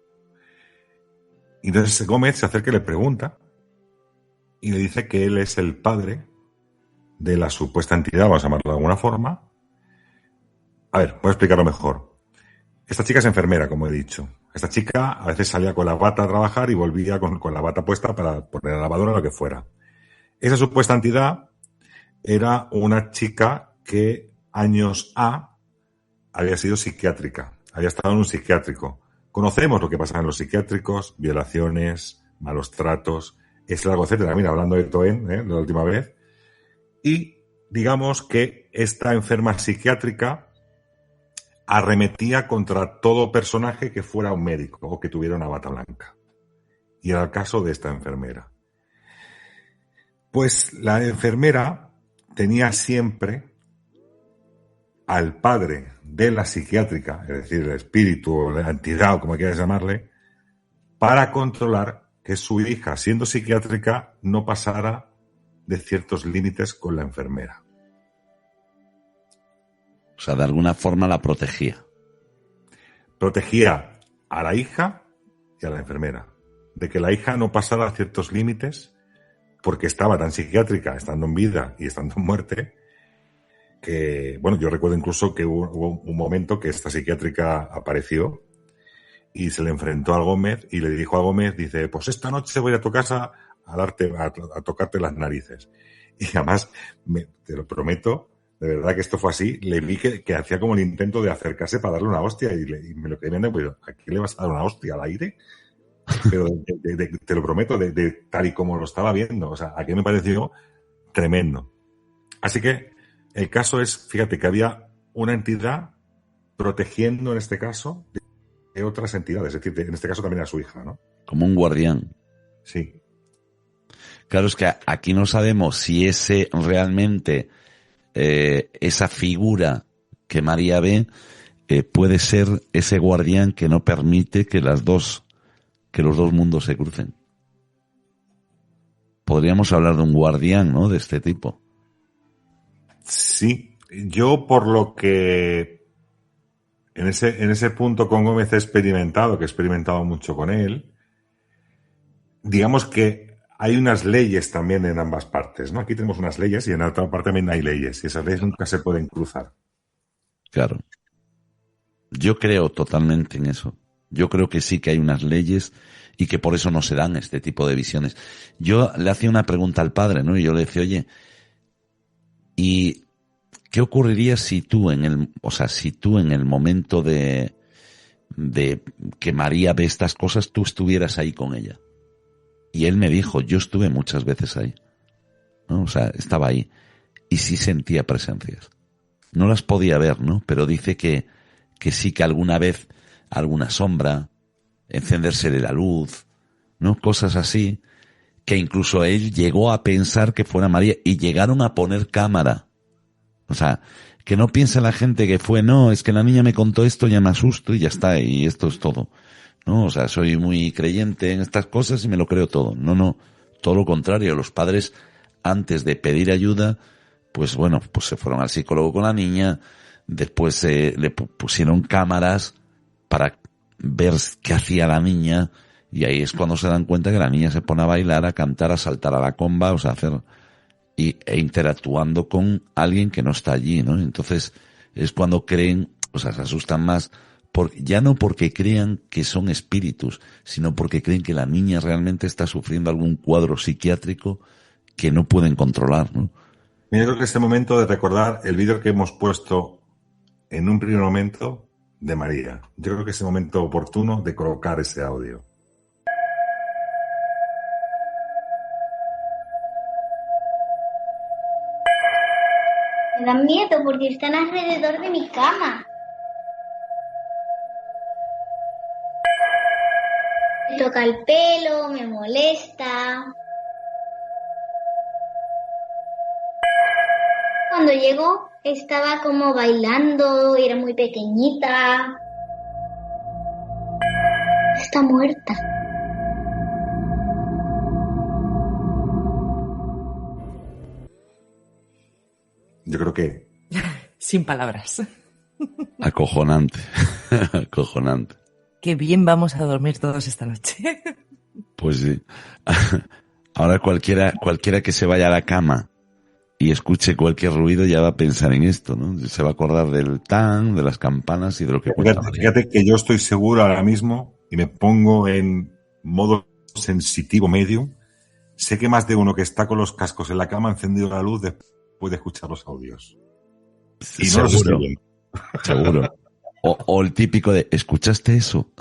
Speaker 2: Y entonces Gómez se acerca y le pregunta y le dice que él es el padre de la supuesta entidad, vamos a llamarlo de alguna forma. A ver, voy a explicarlo mejor. Esta chica es enfermera, como he dicho. Esta chica a veces salía con la bata a trabajar y volvía con la bata puesta para poner la lavadora o lo que fuera. Esa supuesta entidad era una chica que años había sido psiquiátrica. Había estado en un psiquiátrico. Conocemos lo que pasa en los psiquiátricos, violaciones, malos tratos, es largo, etcétera. Mira, hablando de Toen, la última vez. Y digamos que esta enferma psiquiátrica arremetía contra todo personaje que fuera un médico o que tuviera una bata blanca. Y era el caso de esta enfermera. Pues la enfermera tenía siempre al padre de la psiquiátrica, es decir, el espíritu o la entidad o como quieras llamarle, para controlar que su hija, siendo psiquiátrica, no pasara de ciertos límites con la enfermera.
Speaker 5: O sea, de alguna forma la protegía.
Speaker 2: Protegía a la hija y a la enfermera, de que la hija no pasara ciertos límites porque estaba tan psiquiátrica, estando en vida y estando en muerte, que, bueno, yo recuerdo incluso que hubo un momento que esta psiquiátrica apareció y se le enfrentó a Gómez y le dijo a Gómez, dice, pues esta noche voy a tu casa a tocarte las narices. Y además, te lo prometo, de verdad que esto fue así, le vi que hacía como el intento de acercarse para darle una hostia y me lo quedé viendo, pues, ¿a quién le vas a dar una hostia al aire? Pero te lo prometo, de tal y como lo estaba viendo, o sea, aquí me pareció tremendo. Así que el caso es, fíjate, que había una entidad protegiendo en este caso de otras entidades, es decir, en este caso también a su hija, ¿no?
Speaker 5: Como un guardián.
Speaker 2: Sí.
Speaker 5: Claro, es que aquí no sabemos si ese realmente, esa figura que María ve, puede ser ese guardián que no permite que los dos mundos se crucen. Podríamos hablar de un guardián, ¿no? De este tipo.
Speaker 2: Sí, yo por lo que en ese punto con Gómez he experimentado mucho con él, digamos que hay unas leyes también en ambas partes, ¿no? Aquí tenemos unas leyes y en la otra parte también hay leyes, y esas leyes nunca se pueden cruzar.
Speaker 5: Claro. Yo creo totalmente en eso. Yo creo que sí que hay unas leyes y que por eso no se dan este tipo de visiones. Yo le hacía una pregunta al padre, ¿no? Y yo le decía, oye, ¿y qué ocurriría si tú en el momento de que María ve estas cosas, tú estuvieras ahí con ella? Y él me dijo, yo estuve muchas veces ahí, ¿no? O sea, estaba ahí y sí sentía presencias. No las podía ver, ¿no? Pero dice que sí que alguna vez alguna sombra, encenderse de la luz, ¿no? Cosas así, que incluso él llegó a pensar que fuera María y llegaron a poner cámara. O sea, que no piense la gente que fue, no, es que la niña me contó esto, ya me asusto y ya está, y esto es todo. No, o sea, soy muy creyente en estas cosas y me lo creo todo. No, todo lo contrario. Los padres, antes de pedir ayuda, pues bueno, pues se fueron al psicólogo con la niña, después le pusieron cámaras para ver qué hacía la niña, y ahí es cuando se dan cuenta que la niña se pone a bailar, a cantar, a saltar a la comba, o sea, e interactuando con alguien que no está allí, ¿no? Entonces es cuando creen, o sea, se asustan más, ya no porque crean que son espíritus, sino porque creen que la niña realmente está sufriendo algún cuadro psiquiátrico que no pueden controlar, ¿no?
Speaker 2: Yo creo que es el momento de recordar el vídeo que hemos puesto en un primer momento de María. Yo creo que es el momento oportuno de colocar ese audio.
Speaker 3: Me dan miedo porque están alrededor de mi cama. Me toca el pelo, me molesta. Cuando llegó estaba como bailando, era muy pequeñita. Está muerta.
Speaker 2: Yo creo que...
Speaker 4: Sin palabras.
Speaker 5: Acojonante. Acojonante.
Speaker 4: Qué bien vamos a dormir todos esta noche.
Speaker 5: Pues sí. Ahora cualquiera que se vaya a la cama y escuche cualquier ruido ya va a pensar en esto, ¿no? Se va a acordar del tan, de las campanas y de lo que cuenta.
Speaker 2: Fíjate que yo estoy seguro ahora mismo y me pongo en modo sensitivo medio. Sé que más de uno que está con los cascos en la cama ha encendido la luz puede escuchar los audios. Y no los estoy viendo.
Speaker 5: Seguro. O el típico de, ¿escuchaste eso?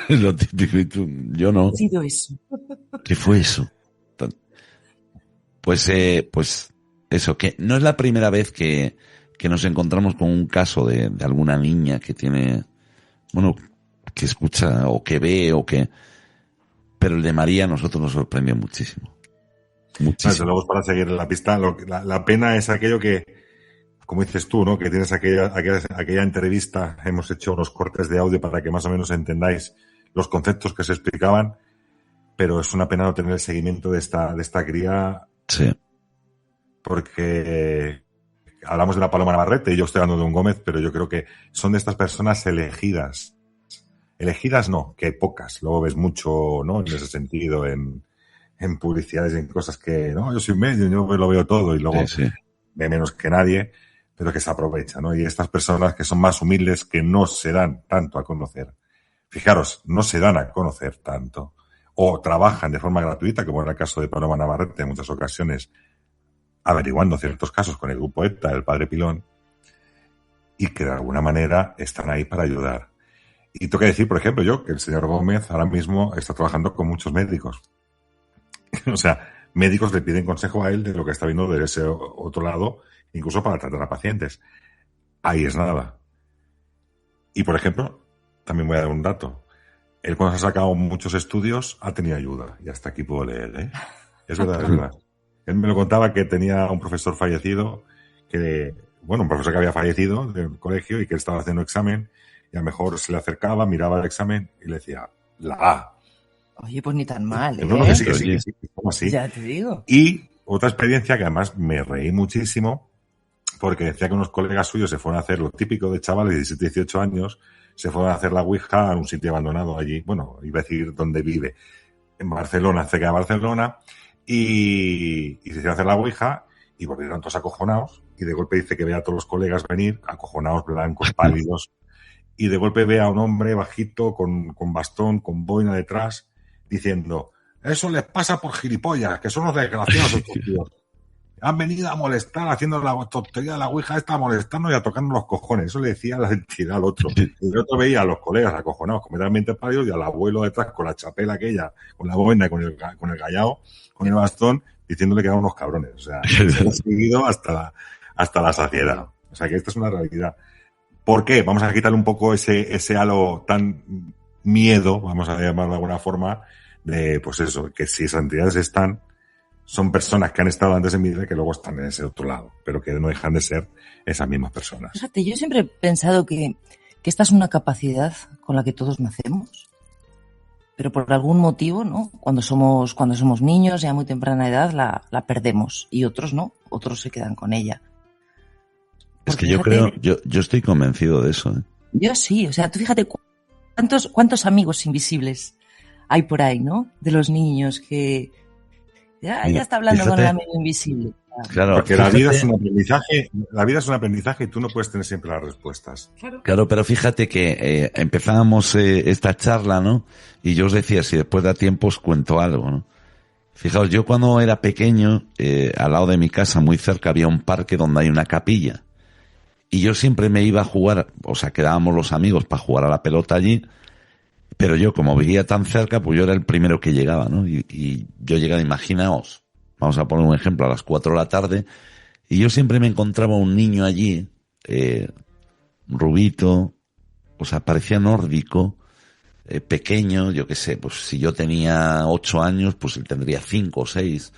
Speaker 5: Lo típico, y tú, yo no.
Speaker 4: ¿Qué ha sido eso?
Speaker 5: ¿Qué fue eso? Pues eso, que no es la primera vez que nos encontramos con un caso de alguna niña que tiene, bueno, que escucha o que ve pero el de María a nosotros nos sorprendió muchísimo. Muchísimo.
Speaker 2: Desde luego, para seguir la pista, la pena es aquello que como dices tú, ¿no? Que tienes aquella entrevista, hemos hecho unos cortes de audio para que más o menos entendáis los conceptos que se explicaban, pero es una pena no tener el seguimiento de esta cría.
Speaker 5: Sí.
Speaker 2: Porque hablamos de la Paloma Navarrete y yo estoy hablando de un Gómez, pero yo creo que son de estas personas elegidas. Elegidas no, que pocas. Luego ves mucho, ¿no? En ese sentido, en publicidades y en cosas que, no, yo soy medio, yo lo veo todo y luego ve menos que nadie, pero que se aprovecha, ¿no? Y estas personas que son más humildes, que no se dan tanto a conocer. Fijaros, no se dan a conocer tanto. O trabajan de forma gratuita, como era el caso de Paloma Navarrete en muchas ocasiones, averiguando ciertos casos con el grupo ETA, el Padre Pilón, y que de alguna manera están ahí para ayudar. Y tengo que decir, por ejemplo, yo, que el señor Gómez ahora mismo está trabajando con muchos médicos. O sea, médicos le piden consejo a él de lo que está viendo de ese otro lado, incluso para tratar a pacientes. Ahí es nada. Y, por ejemplo, también voy a dar un dato. Él, cuando se ha sacado muchos estudios, ha tenido ayuda. Y hasta aquí puedo leer, ¿eh? Es verdad, es verdad. Él me lo contaba que tenía un profesor fallecido, un profesor que había fallecido del colegio y que él estaba haciendo examen, y a lo mejor se le acercaba, miraba el examen y le decía, la A.
Speaker 4: Oye, pues ni tan mal, ¿eh?
Speaker 2: No, que sí, así.
Speaker 4: Ya te digo.
Speaker 2: Y otra experiencia que además me reí muchísimo, porque decía que unos colegas suyos se fueron a hacer lo típico de chavales de 17, 18 años, se fueron a hacer la Ouija a un sitio abandonado allí, bueno, iba a decir dónde vive, en Barcelona, cerca de Barcelona, y se hicieron a hacer la Ouija y volvieron todos acojonados, y de golpe dice que ve a todos los colegas venir, acojonados, blancos, pálidos, y de golpe ve a un hombre bajito, con bastón, con boina detrás, diciendo, eso les pasa por gilipollas, que son los desgraciados estos tíos. Han venido a molestar, haciendo la tontería de la Ouija esta, a molestarnos y a tocarnos los cojones. Eso le decía la entidad al otro. Y el otro veía a los colegas acojonados, completamente pálidos, y al abuelo detrás con la chapela aquella, con la boina, con el gallao, con el bastón, diciéndole que eran unos cabrones. O sea, se han seguido hasta la saciedad. O sea, que esta es una realidad. ¿Por qué? Vamos a quitarle un poco ese halo tan miedo, vamos a llamarlo de alguna forma, de, pues eso, que si esas entidades son personas que han estado antes en mi vida que luego están en ese otro lado, pero que no dejan de ser esas mismas personas.
Speaker 4: Fíjate, yo siempre he pensado que esta es una capacidad con la que todos nacemos, pero por algún motivo, ¿no? Cuando somos niños, ya a muy temprana edad, la perdemos, y otros no, otros se quedan con ella.
Speaker 5: Es que yo creo, yo estoy convencido de eso, ¿eh?
Speaker 4: Yo sí, o sea, tú fíjate cuántos amigos invisibles hay por ahí, ¿no? De los niños que ya está hablando con el amigo invisible.
Speaker 5: Claro,
Speaker 2: porque la vida es un aprendizaje y tú no puedes tener siempre las respuestas.
Speaker 5: Claro, pero fíjate que empezábamos esta charla, ¿no? Y yo os decía, si después da tiempo os cuento algo, ¿no? Fijaos, yo cuando era pequeño, al lado de mi casa, muy cerca, había un parque donde hay una capilla. Y yo siempre me iba a jugar, o sea, quedábamos los amigos para jugar a la pelota allí, pero yo, como vivía tan cerca, pues yo era el primero que llegaba, ¿no? Y yo llegaba, imaginaos, vamos a poner un ejemplo, a las 4 de la tarde, y yo siempre me encontraba un niño allí, rubito, o sea, parecía nórdico, pequeño, yo qué sé, pues si yo tenía 8 años, pues él tendría 5 o 6,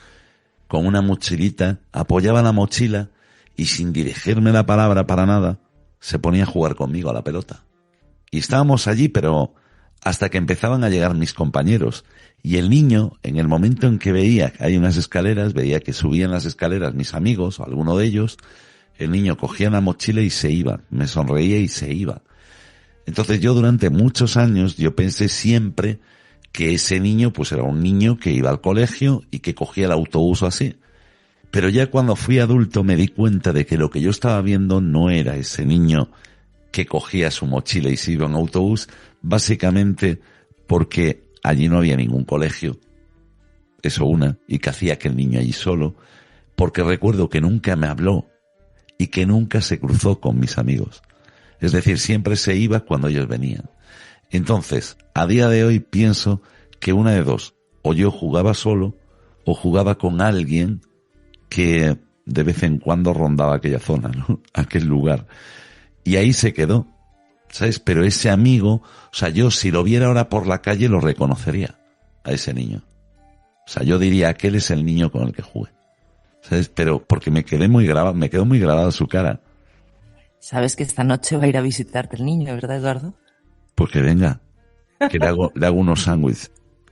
Speaker 5: con una mochilita, apoyaba la mochila, y sin dirigirme la palabra para nada, se ponía a jugar conmigo a la pelota. Y estábamos allí, pero hasta que empezaban a llegar mis compañeros. Y el niño, en el momento en que veía que hay unas escaleras, veía que subían las escaleras mis amigos, o alguno de ellos, el niño cogía la mochila y se iba. Me sonreía y se iba. Entonces yo durante muchos años, yo pensé siempre que ese niño pues era un niño que iba al colegio y que cogía el autobús o así. Pero ya cuando fui adulto me di cuenta de que lo que yo estaba viendo no era ese niño que cogía su mochila y se iba en autobús, básicamente porque allí no había ningún colegio. Eso y que hacía aquel niño allí solo, porque recuerdo que nunca me habló y que nunca se cruzó con mis amigos. Es decir, siempre se iba cuando ellos venían. Entonces, a día de hoy pienso que una de dos, o yo jugaba solo, o jugaba con alguien que de vez en cuando rondaba aquella zona, ¿no? Aquel lugar. Y ahí se quedó, ¿sabes? Pero ese amigo, o sea, yo si lo viera ahora por la calle lo reconocería a ese niño. O sea, yo diría, aquel es el niño con el que jugué, ¿sabes? Pero porque me quedó muy grabada su cara.
Speaker 4: Sabes que esta noche va a ir a visitarte el niño, ¿verdad, Eduardo?
Speaker 5: Pues que venga, que le hago unos sándwiches.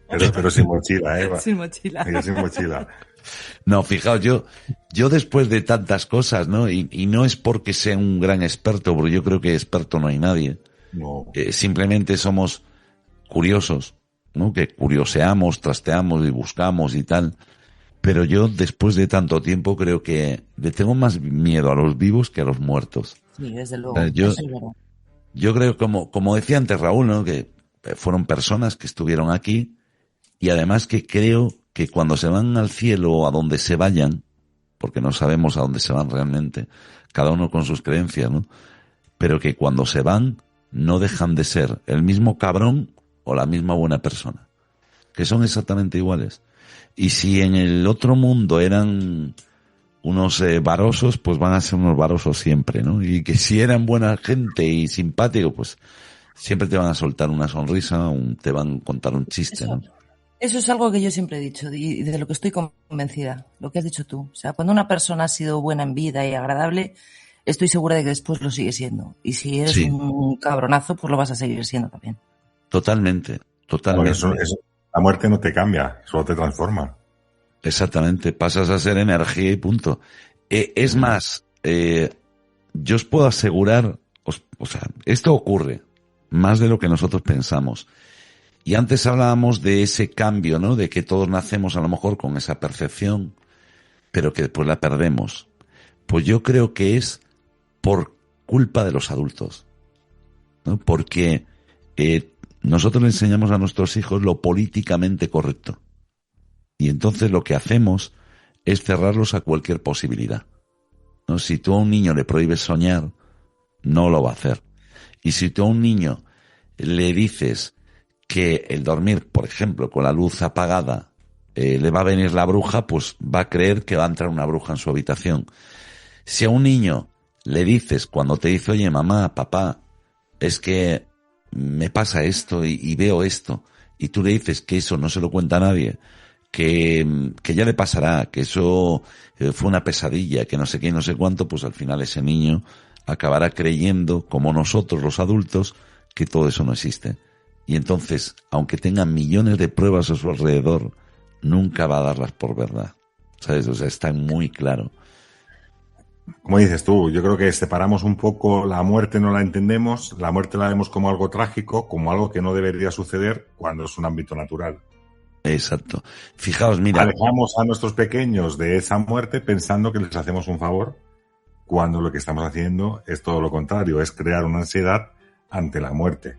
Speaker 2: Pero sin mochila, ¿eh?
Speaker 4: Sin mochila.
Speaker 2: Sin mochila.
Speaker 5: No, fijaos, yo después de tantas cosas, ¿no? Y no es porque sea un gran experto, porque yo creo que experto no hay nadie.
Speaker 2: No.
Speaker 5: Simplemente somos curiosos, ¿no? Que curioseamos, trasteamos y buscamos y tal. Pero yo, después de tanto tiempo, creo que le tengo más miedo a los vivos que a los muertos.
Speaker 4: Sí, desde luego.
Speaker 5: Yo creo, como decía antes Raúl, ¿no? Que fueron personas que estuvieron aquí, y además que creo que cuando se van al cielo o a donde se vayan, porque no sabemos a dónde se van realmente, cada uno con sus creencias, ¿no? Pero que cuando se van no dejan de ser el mismo cabrón o la misma buena persona, que son exactamente iguales. Y si en el otro mundo eran unos varosos, pues van a ser unos varosos siempre, ¿no? Y que si eran buena gente y simpáticos, pues siempre te van a soltar una sonrisa, te van a contar un chiste, ¿no?
Speaker 4: Eso es algo que yo siempre he dicho y de lo que estoy convencida, lo que has dicho tú. O sea, cuando una persona ha sido buena en vida y agradable, estoy segura de que después lo sigue siendo. Y si eres un cabronazo, pues lo vas a seguir siendo también.
Speaker 5: Totalmente.
Speaker 2: La muerte no te cambia, solo te transforma.
Speaker 5: Exactamente, pasas a ser energía y punto. Es más, yo os puedo asegurar, o sea, esto ocurre más de lo que nosotros pensamos. Y antes hablábamos de ese cambio, ¿no? De que todos nacemos a lo mejor con esa percepción, pero que después la perdemos. Pues yo creo que es por culpa de los adultos, ¿no? Porque nosotros le enseñamos a nuestros hijos lo políticamente correcto. Y entonces lo que hacemos es cerrarlos a cualquier posibilidad, ¿no? Si tú a un niño le prohíbes soñar, no lo va a hacer. Y si tú a un niño le dices que el dormir, por ejemplo, con la luz apagada, le va a venir la bruja, pues va a creer que va a entrar una bruja en su habitación. Si a un niño le dices, cuando te dice, oye, mamá, papá, es que me pasa esto y veo esto, y tú le dices que eso no se lo cuenta a nadie, que ya le pasará, que eso fue una pesadilla, que no sé qué y no sé cuánto, pues al final ese niño acabará creyendo, como nosotros los adultos, que todo eso no existe. Y entonces, aunque tenga millones de pruebas a su alrededor, nunca va a darlas por verdad. ¿Sabes? O sea, está muy claro.
Speaker 2: Como dices tú, yo creo que separamos un poco la muerte, no la entendemos, la muerte la vemos como algo trágico, como algo que no debería suceder cuando es un ámbito natural.
Speaker 5: Exacto. Fijaos, mira.
Speaker 2: Alejamos a nuestros pequeños de esa muerte pensando que les hacemos un favor, cuando lo que estamos haciendo es todo lo contrario, es crear una ansiedad ante la muerte.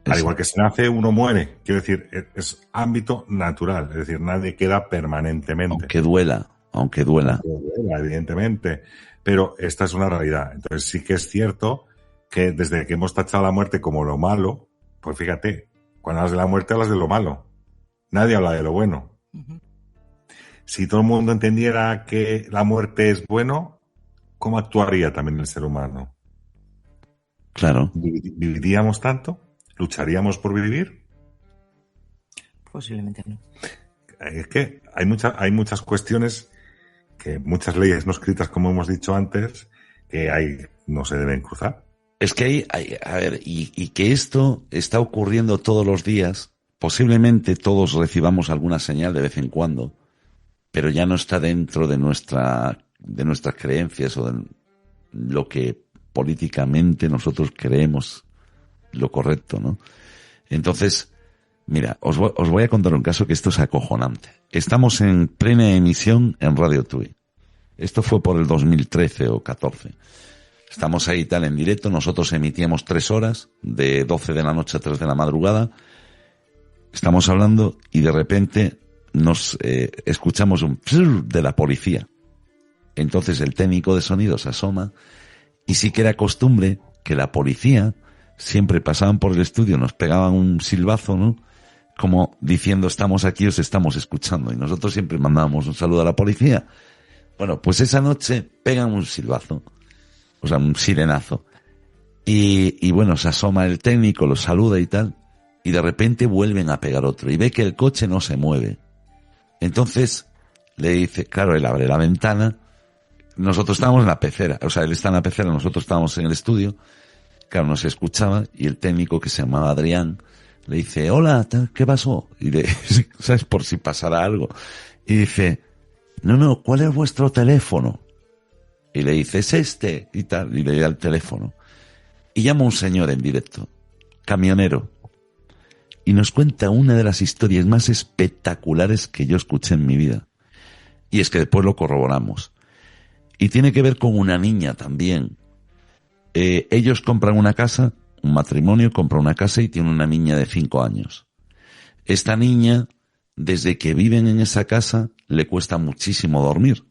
Speaker 2: Al igual que se nace, uno muere. Quiero decir, es ámbito natural. Es decir, nadie queda permanentemente.
Speaker 5: Aunque duela.
Speaker 2: Evidentemente. Pero esta es una realidad. Entonces sí que es cierto que desde que hemos tachado la muerte como lo malo, pues fíjate, cuando hablas de la muerte hablas de lo malo. Nadie habla de lo bueno. Uh-huh. Si todo el mundo entendiera que la muerte es bueno, ¿cómo actuaría también el ser humano?
Speaker 5: Claro.
Speaker 2: ¿Viviríamos tanto? ¿Lucharíamos por vivir?
Speaker 4: Posiblemente no.
Speaker 2: Es que hay muchas cuestiones, que muchas leyes no escritas, como hemos dicho antes, que no se deben cruzar.
Speaker 5: Es que y que esto está ocurriendo todos los días. Posiblemente todos recibamos alguna señal de vez en cuando, pero ya no está dentro de nuestras creencias o de lo que políticamente nosotros creemos lo correcto, ¿no? Entonces, mira, os voy a contar un caso que esto es acojonante. Estamos en plena emisión en Radio Tui. Esto fue por el 2013 o 14. Estamos ahí tal en directo, nosotros emitíamos 3 horas, de 12 de la noche a 3 de la madrugada. Estamos hablando y de repente nos escuchamos un de la policía. Entonces el técnico de sonido se asoma y sí que era costumbre que la policía siempre pasaban por el estudio, nos pegaban un silbazo, ¿no? Como diciendo, estamos aquí, os estamos escuchando. Y nosotros siempre mandábamos un saludo a la policía. Bueno, pues esa noche pegan un silbazo, o sea, un sirenazo. Y bueno, se asoma el técnico, lo saluda y tal, y de repente vuelven a pegar otro. Y ve que el coche no se mueve. Entonces le dice, claro, él abre la ventana, nosotros estábamos en la pecera, o sea, él está en la pecera, nosotros estábamos en el estudio, claro, nos escuchaba y el técnico, que se llamaba Adrián, le dice, hola, ¿qué pasó? Y le, ¿sabes? Por si pasara algo. Y dice, no, ¿cuál es vuestro teléfono? Y le dice, es este, y tal, y le da el teléfono. Y llama un señor en directo, camionero, y nos cuenta una de las historias más espectaculares que yo escuché en mi vida. Y es que después lo corroboramos. Y tiene que ver con una niña también. Ellos compran una casa, un matrimonio compra una casa y tiene una niña de 5 años. Esta niña, desde que viven en esa casa, le cuesta muchísimo dormir.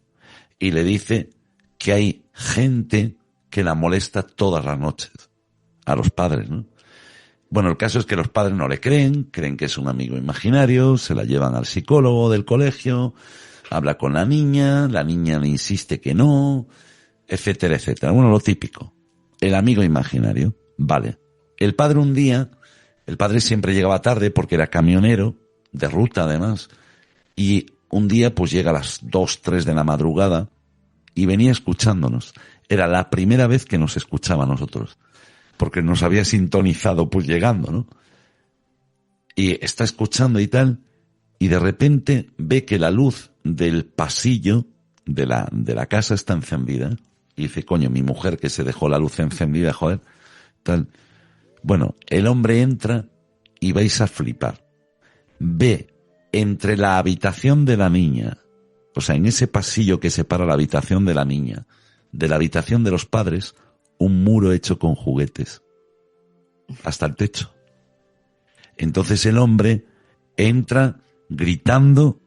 Speaker 5: Y le dice que hay gente que la molesta todas las noches. A los padres, ¿no? Bueno, el caso es que los padres no le creen que es un amigo imaginario, se la llevan al psicólogo del colegio, habla con la niña le insiste que no, etcétera, etcétera. Bueno, lo típico. El amigo imaginario. Vale. El padre siempre llegaba tarde porque era camionero, de ruta además, y un día pues llega a las 2, 3 de la madrugada y venía escuchándonos. Era la primera vez que nos escuchaba a nosotros, porque nos había sintonizado pues llegando, ¿no? Y está escuchando y tal, y de repente ve que la luz del pasillo de la casa está encendida, y dice, coño, mi mujer que se dejó la luz encendida, joder, tal. Bueno, el hombre entra y vais a flipar. Ve entre la habitación de la niña, o sea, en ese pasillo que separa la habitación de la niña, de la habitación de los padres, un muro hecho con juguetes, hasta el techo. Entonces el hombre entra gritando,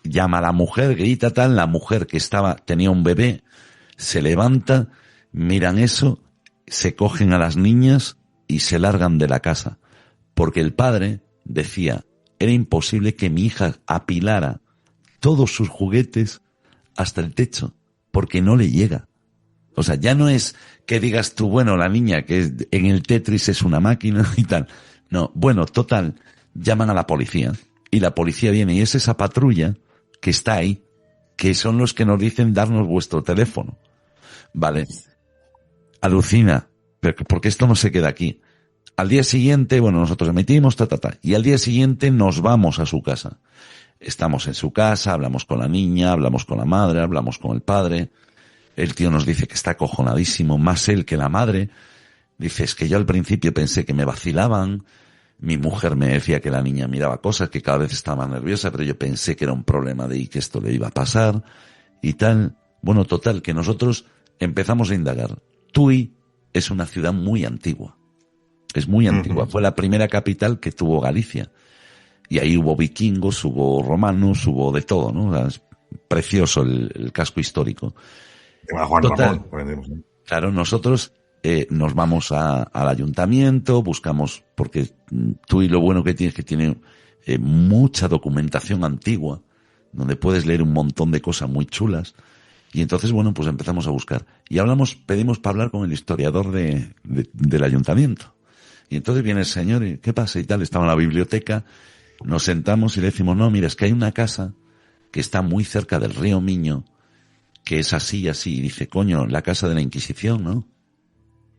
Speaker 5: llama a la mujer, grita tal, la mujer que tenía un bebé, se levanta, miran eso, se cogen a las niñas y se largan de la casa, porque el padre decía, era imposible que mi hija apilara todos sus juguetes hasta el techo, porque no le llega. O sea, ya no es que digas tú, bueno, la niña que en el Tetris es una máquina y tal. No, bueno, total, llaman a la policía y la policía viene y es esa patrulla que está ahí, que son los que nos dicen darnos vuestro teléfono. Vale. Alucina, porque esto no se queda aquí. Al día siguiente, bueno, nosotros emitimos, y al día siguiente nos vamos a su casa. Estamos en su casa, hablamos con la niña, hablamos con la madre, hablamos con el padre. El tío nos dice que está acojonadísimo, más él que la madre. Dice, es que yo al principio pensé que me vacilaban. Mi mujer me decía que la niña miraba cosas, que cada vez estaba más nerviosa, pero yo pensé que era un problema de que esto le iba a pasar y tal. Bueno, total, que nosotros empezamos a indagar. Tui es una ciudad muy antigua. Es muy antigua. Fue la primera capital que tuvo Galicia. Y ahí hubo vikingos, hubo romanos, hubo de todo, ¿no? Es precioso el casco histórico.
Speaker 2: Juan
Speaker 5: Total,
Speaker 2: Ramón,
Speaker 5: claro, nosotros nos vamos al ayuntamiento, buscamos, porque Tui lo bueno que tiene es que tiene mucha documentación antigua, donde puedes leer un montón de cosas muy chulas. Y entonces, bueno, pues empezamos a buscar. Y pedimos para hablar con el historiador del ayuntamiento. Y entonces viene el señor y, ¿qué pasa? Y tal, estaba en la biblioteca, nos sentamos y le decimos, no, mira, es que hay una casa que está muy cerca del río Miño, que es así y así. Y dice, coño, la casa de la Inquisición, ¿no?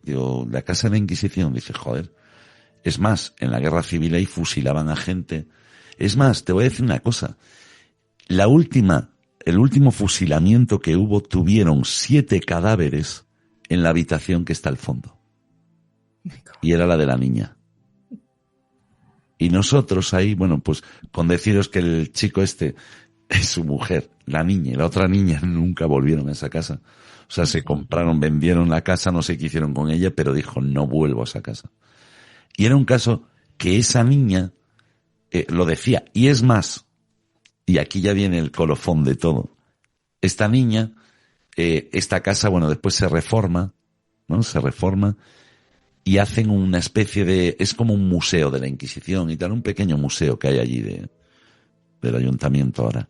Speaker 5: Digo, la casa de la Inquisición. Dice, joder. Es más, en la guerra civil ahí fusilaban a gente. Es más, te voy a decir una cosa. El último fusilamiento que hubo, tuvieron 7 cadáveres en la habitación que está al fondo. Y era la de la niña. Y nosotros ahí, bueno, pues con deciros que el chico este es su mujer, la niña y la otra niña nunca volvieron a esa casa. O sea, se compraron, vendieron la casa, no sé qué hicieron con ella, pero dijo, no vuelvo a esa casa. Y era un caso que esa niña lo decía. Y es más, y aquí ya viene el colofón de todo, esta niña, esta casa, bueno, después se reforma, ¿no? Se reforma y hacen una especie de, es como un museo de la Inquisición y tal, un pequeño museo que hay allí del ayuntamiento ahora.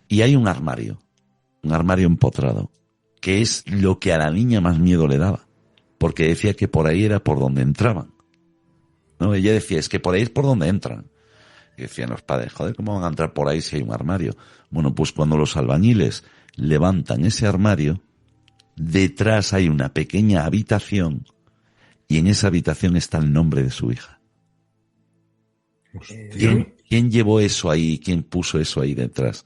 Speaker 5: Y hay un armario empotrado, que es lo que a la niña más miedo le daba, porque decía que por ahí era por donde entraban. ¿No? Ella decía, es que por ahí es por donde entran. Y decían los padres, joder, ¿cómo van a entrar por ahí si hay un armario? Bueno, pues cuando los albañiles levantan ese armario, detrás hay una pequeña habitación y en esa habitación está el nombre de su hija. ¿Quién llevó eso ahí? ¿Quién puso eso ahí detrás?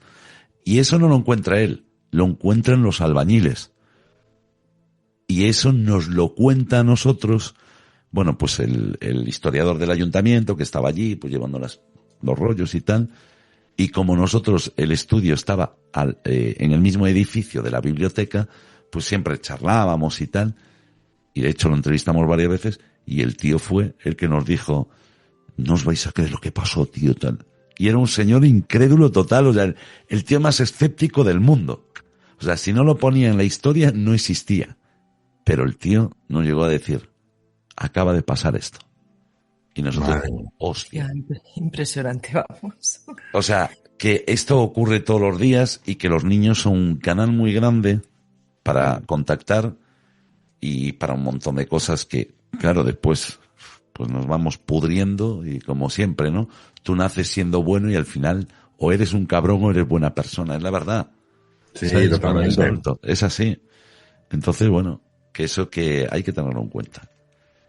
Speaker 5: Y eso no lo encuentra él, lo encuentran los albañiles. Y eso nos lo cuenta a nosotros, bueno, pues el historiador del ayuntamiento que estaba allí, pues llevando los rollos y tal. Y como nosotros, el estudio estaba en el mismo edificio de la biblioteca, pues siempre charlábamos y tal. Y de hecho lo entrevistamos varias veces y el tío fue el que nos dijo, no os vais a creer lo que pasó, tío, tal. Y era un señor incrédulo total, o sea, el tío más escéptico del mundo. O sea, si no lo ponía en la historia, no existía. Pero el tío nos llegó a decir, acaba de pasar esto. Y nosotros, hostia.
Speaker 4: Impresionante, vamos.
Speaker 5: O sea, que esto ocurre todos los días y que los niños son un canal muy grande para contactar y para un montón de cosas que, claro, después pues nos vamos pudriendo y como siempre, ¿no? Tú naces siendo bueno y al final o eres un cabrón o eres buena persona, es la verdad.
Speaker 2: Sí,
Speaker 5: ¿sabes?
Speaker 2: totalmente.
Speaker 5: Es así. Entonces, bueno, que eso que hay que tenerlo en cuenta.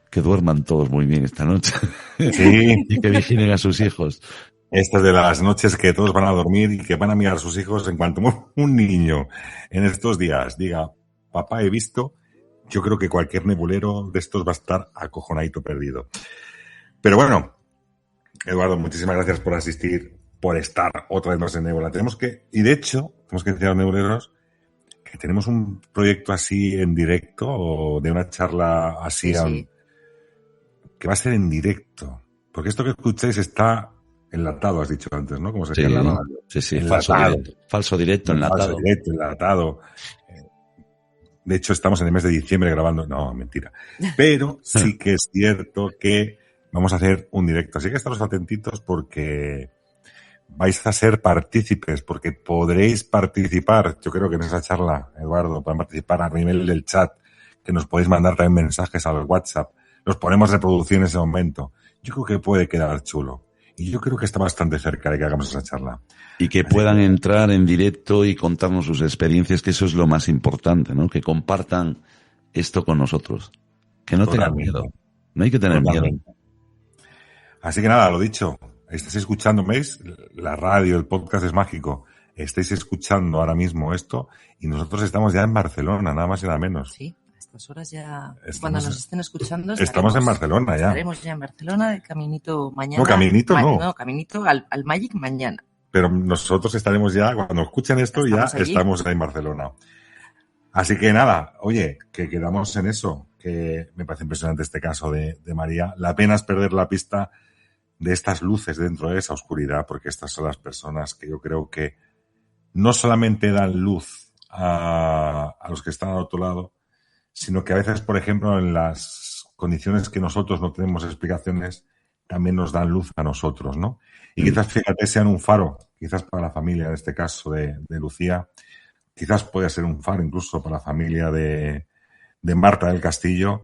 Speaker 5: Que duerman todos muy bien esta noche.
Speaker 2: Sí.
Speaker 5: Y que vigilen a sus hijos.
Speaker 2: Esta es de las noches que todos van a dormir y que van a mirar a sus hijos en cuanto un niño en estos días diga, papá, he visto, yo creo que cualquier nebulero de estos va a estar acojonadito perdido. Pero bueno, Eduardo, muchísimas gracias por asistir, por estar otra vez más en Nebula. Y de hecho, tenemos que decir a los nebuleros que tenemos un proyecto así en directo o de una charla así
Speaker 4: Sí.
Speaker 2: que va a ser en directo. Porque esto que escucháis está enlatado, has dicho antes, ¿no? Como se
Speaker 5: Sí,
Speaker 2: decía en la radio.
Speaker 5: sí,
Speaker 2: Enlatado.
Speaker 5: falso directo, enlatado.
Speaker 2: Falso directo, enlatado. De hecho, estamos en el mes de diciembre grabando. No, mentira. Pero sí que es cierto que vamos a hacer un directo. Así que estaros atentitos porque vais a ser partícipes, porque podréis participar. Yo creo que en esa charla, Eduardo, pueden participar a nivel del chat, que nos podéis mandar también mensajes al WhatsApp. Los ponemos reproducir en ese momento. Yo creo que puede quedar chulo. Y yo creo que está bastante cerca de que hagamos esa charla.
Speaker 5: Y que puedan entrar en directo y contarnos sus experiencias, que eso es lo más importante, ¿no? Que compartan esto con nosotros. Que no tengan miedo. No hay que tener miedo.
Speaker 2: Así que nada, lo dicho. Estáis escuchando, ¿veis? La radio, el podcast es mágico. Estáis escuchando ahora mismo esto y nosotros estamos ya en Barcelona, nada más y nada menos.
Speaker 4: Sí, a estas horas ya,
Speaker 2: Cuando
Speaker 4: nos estén escuchando,
Speaker 2: estamos en Barcelona ya.
Speaker 4: Estaremos ya en Barcelona, de caminito mañana.
Speaker 2: No, caminito no.
Speaker 4: No, caminito al Magic mañana.
Speaker 2: Pero nosotros estaremos ya, cuando escuchen esto,
Speaker 4: estamos
Speaker 2: ya
Speaker 4: allí.
Speaker 2: estamos en Barcelona. Así que nada, oye, que quedamos en eso, que me parece impresionante este caso de María. La pena es perder la pista de estas luces dentro de esa oscuridad, porque estas son las personas que yo creo que no solamente dan luz a los que están al otro lado, sino que a veces, por ejemplo, en las condiciones que nosotros no tenemos explicaciones, también nos dan luz a nosotros, ¿no? Y quizás, fíjate, sean un faro, quizás para la familia, en este caso de Lucía, quizás pueda ser un faro incluso para la familia de Marta del Castillo,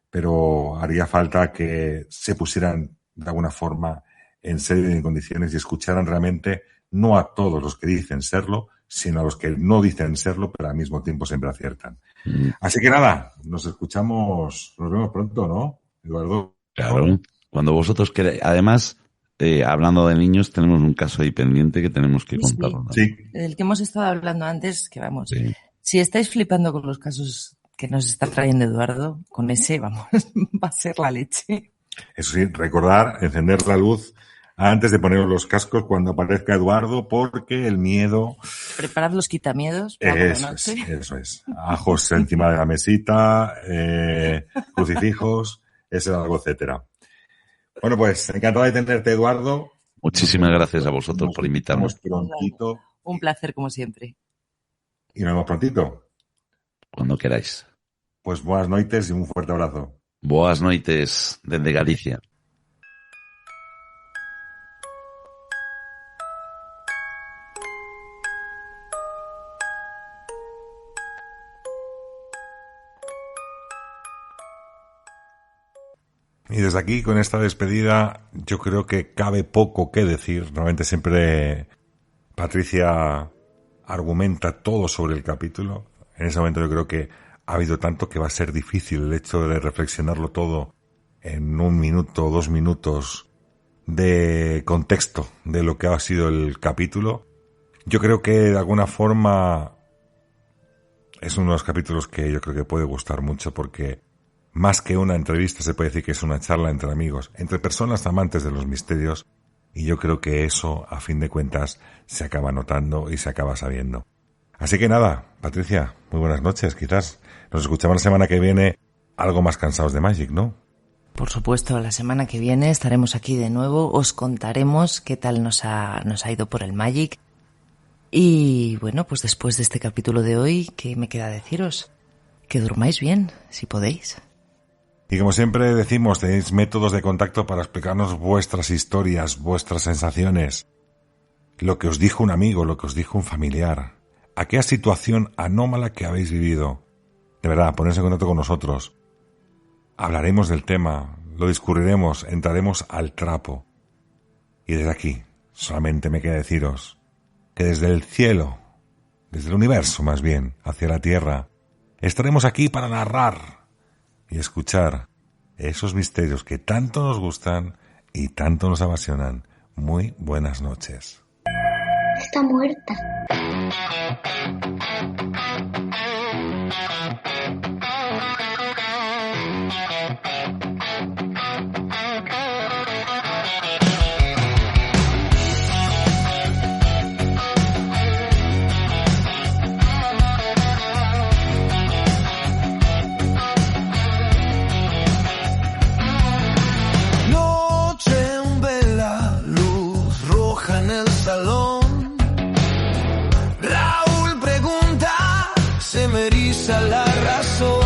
Speaker 2: pero haría falta que se pusieran de alguna forma en serio y en condiciones y escucharan realmente no a todos los que dicen serlo, sino a los que no dicen serlo, pero al mismo tiempo siempre aciertan. Así que nada, nos vemos pronto, ¿no, Eduardo?
Speaker 5: Claro, cuando vosotros queráis. Además, hablando de niños, tenemos un caso ahí pendiente que tenemos que contar. ¿No?
Speaker 2: Sí.
Speaker 4: Del que hemos estado hablando antes, que vamos,
Speaker 5: Sí.
Speaker 4: si estáis flipando con los casos que nos está trayendo Eduardo, con ese, vamos, va a ser la leche.
Speaker 2: Eso sí, recordar, encender la luz antes de poner los cascos cuando aparezca Eduardo, porque el miedo...
Speaker 4: Preparad los quitamiedos para por la noche.
Speaker 2: Eso es. Ajos encima de la mesita, crucifijos, algo, etcétera. Bueno, pues encantado de tenerte, Eduardo.
Speaker 5: Muchísimas gracias a vosotros por invitarme.
Speaker 2: Nos vemos prontito.
Speaker 4: Un placer, como siempre.
Speaker 2: Y nos vemos prontito.
Speaker 5: Cuando queráis.
Speaker 2: Pues buenas noches y un fuerte abrazo.
Speaker 5: Boas noites desde Galicia.
Speaker 2: Y desde aquí, con esta despedida, yo creo que cabe poco que decir. Normalmente siempre Patricia argumenta todo sobre el capítulo. En ese momento yo creo que ha habido tanto que va a ser difícil el hecho de reflexionarlo todo en 1 minuto, 2 minutos de contexto de lo que ha sido el capítulo. Yo creo que de alguna forma es uno de los capítulos que yo creo que puede gustar mucho, porque más que una entrevista se puede decir que es una charla entre amigos, entre personas amantes de los misterios, y yo creo que eso, a fin de cuentas, se acaba notando y se acaba sabiendo. Así que nada, Patricia, muy buenas noches. Quizás nos escuchamos la semana que viene algo más cansados de Magic, ¿no?
Speaker 4: Por supuesto, la semana que viene estaremos aquí de nuevo, os contaremos qué tal nos ha ido por el Magic. Y bueno, pues después de este capítulo de hoy, ¿qué me queda deciros? Que durmáis bien, si podéis.
Speaker 2: Y como siempre decimos, tenéis métodos de contacto para explicarnos vuestras historias, vuestras sensaciones, lo que os dijo un amigo, lo que os dijo un familiar, aquella situación anómala que habéis vivido. De verdad, poneros en contacto con nosotros. Hablaremos del tema, lo discurriremos, entraremos al trapo. Y desde aquí, solamente me queda deciros que desde el cielo, desde el universo más bien, hacia la tierra, estaremos aquí para narrar y escuchar esos misterios que tanto nos gustan y tanto nos apasionan. Muy buenas noches.
Speaker 3: Está muerta.
Speaker 1: Raúl pregunta, se me eriza la razón.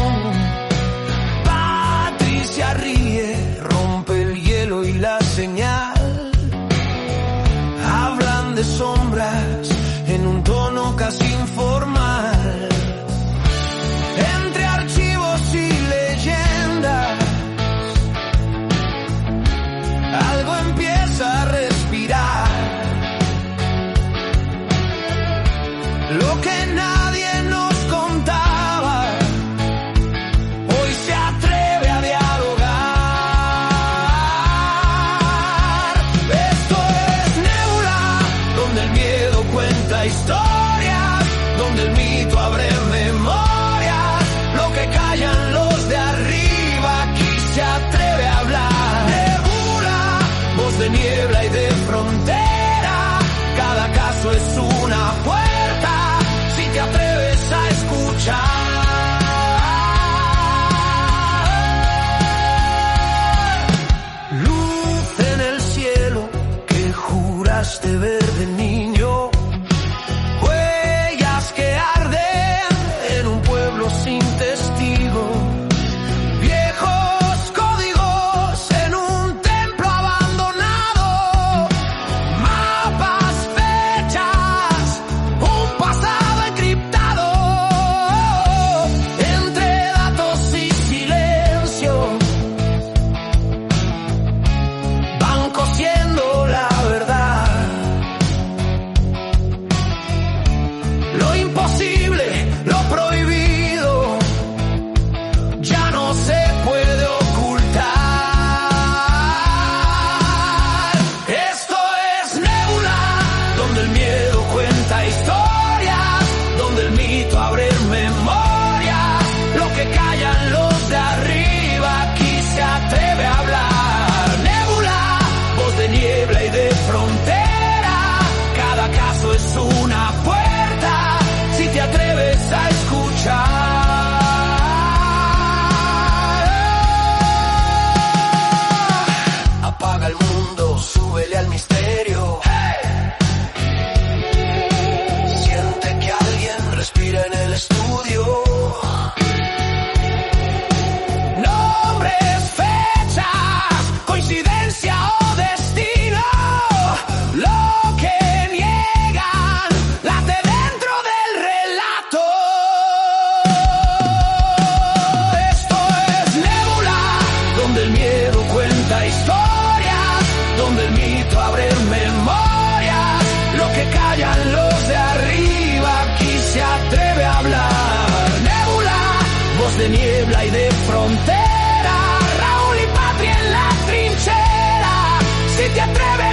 Speaker 1: te atreves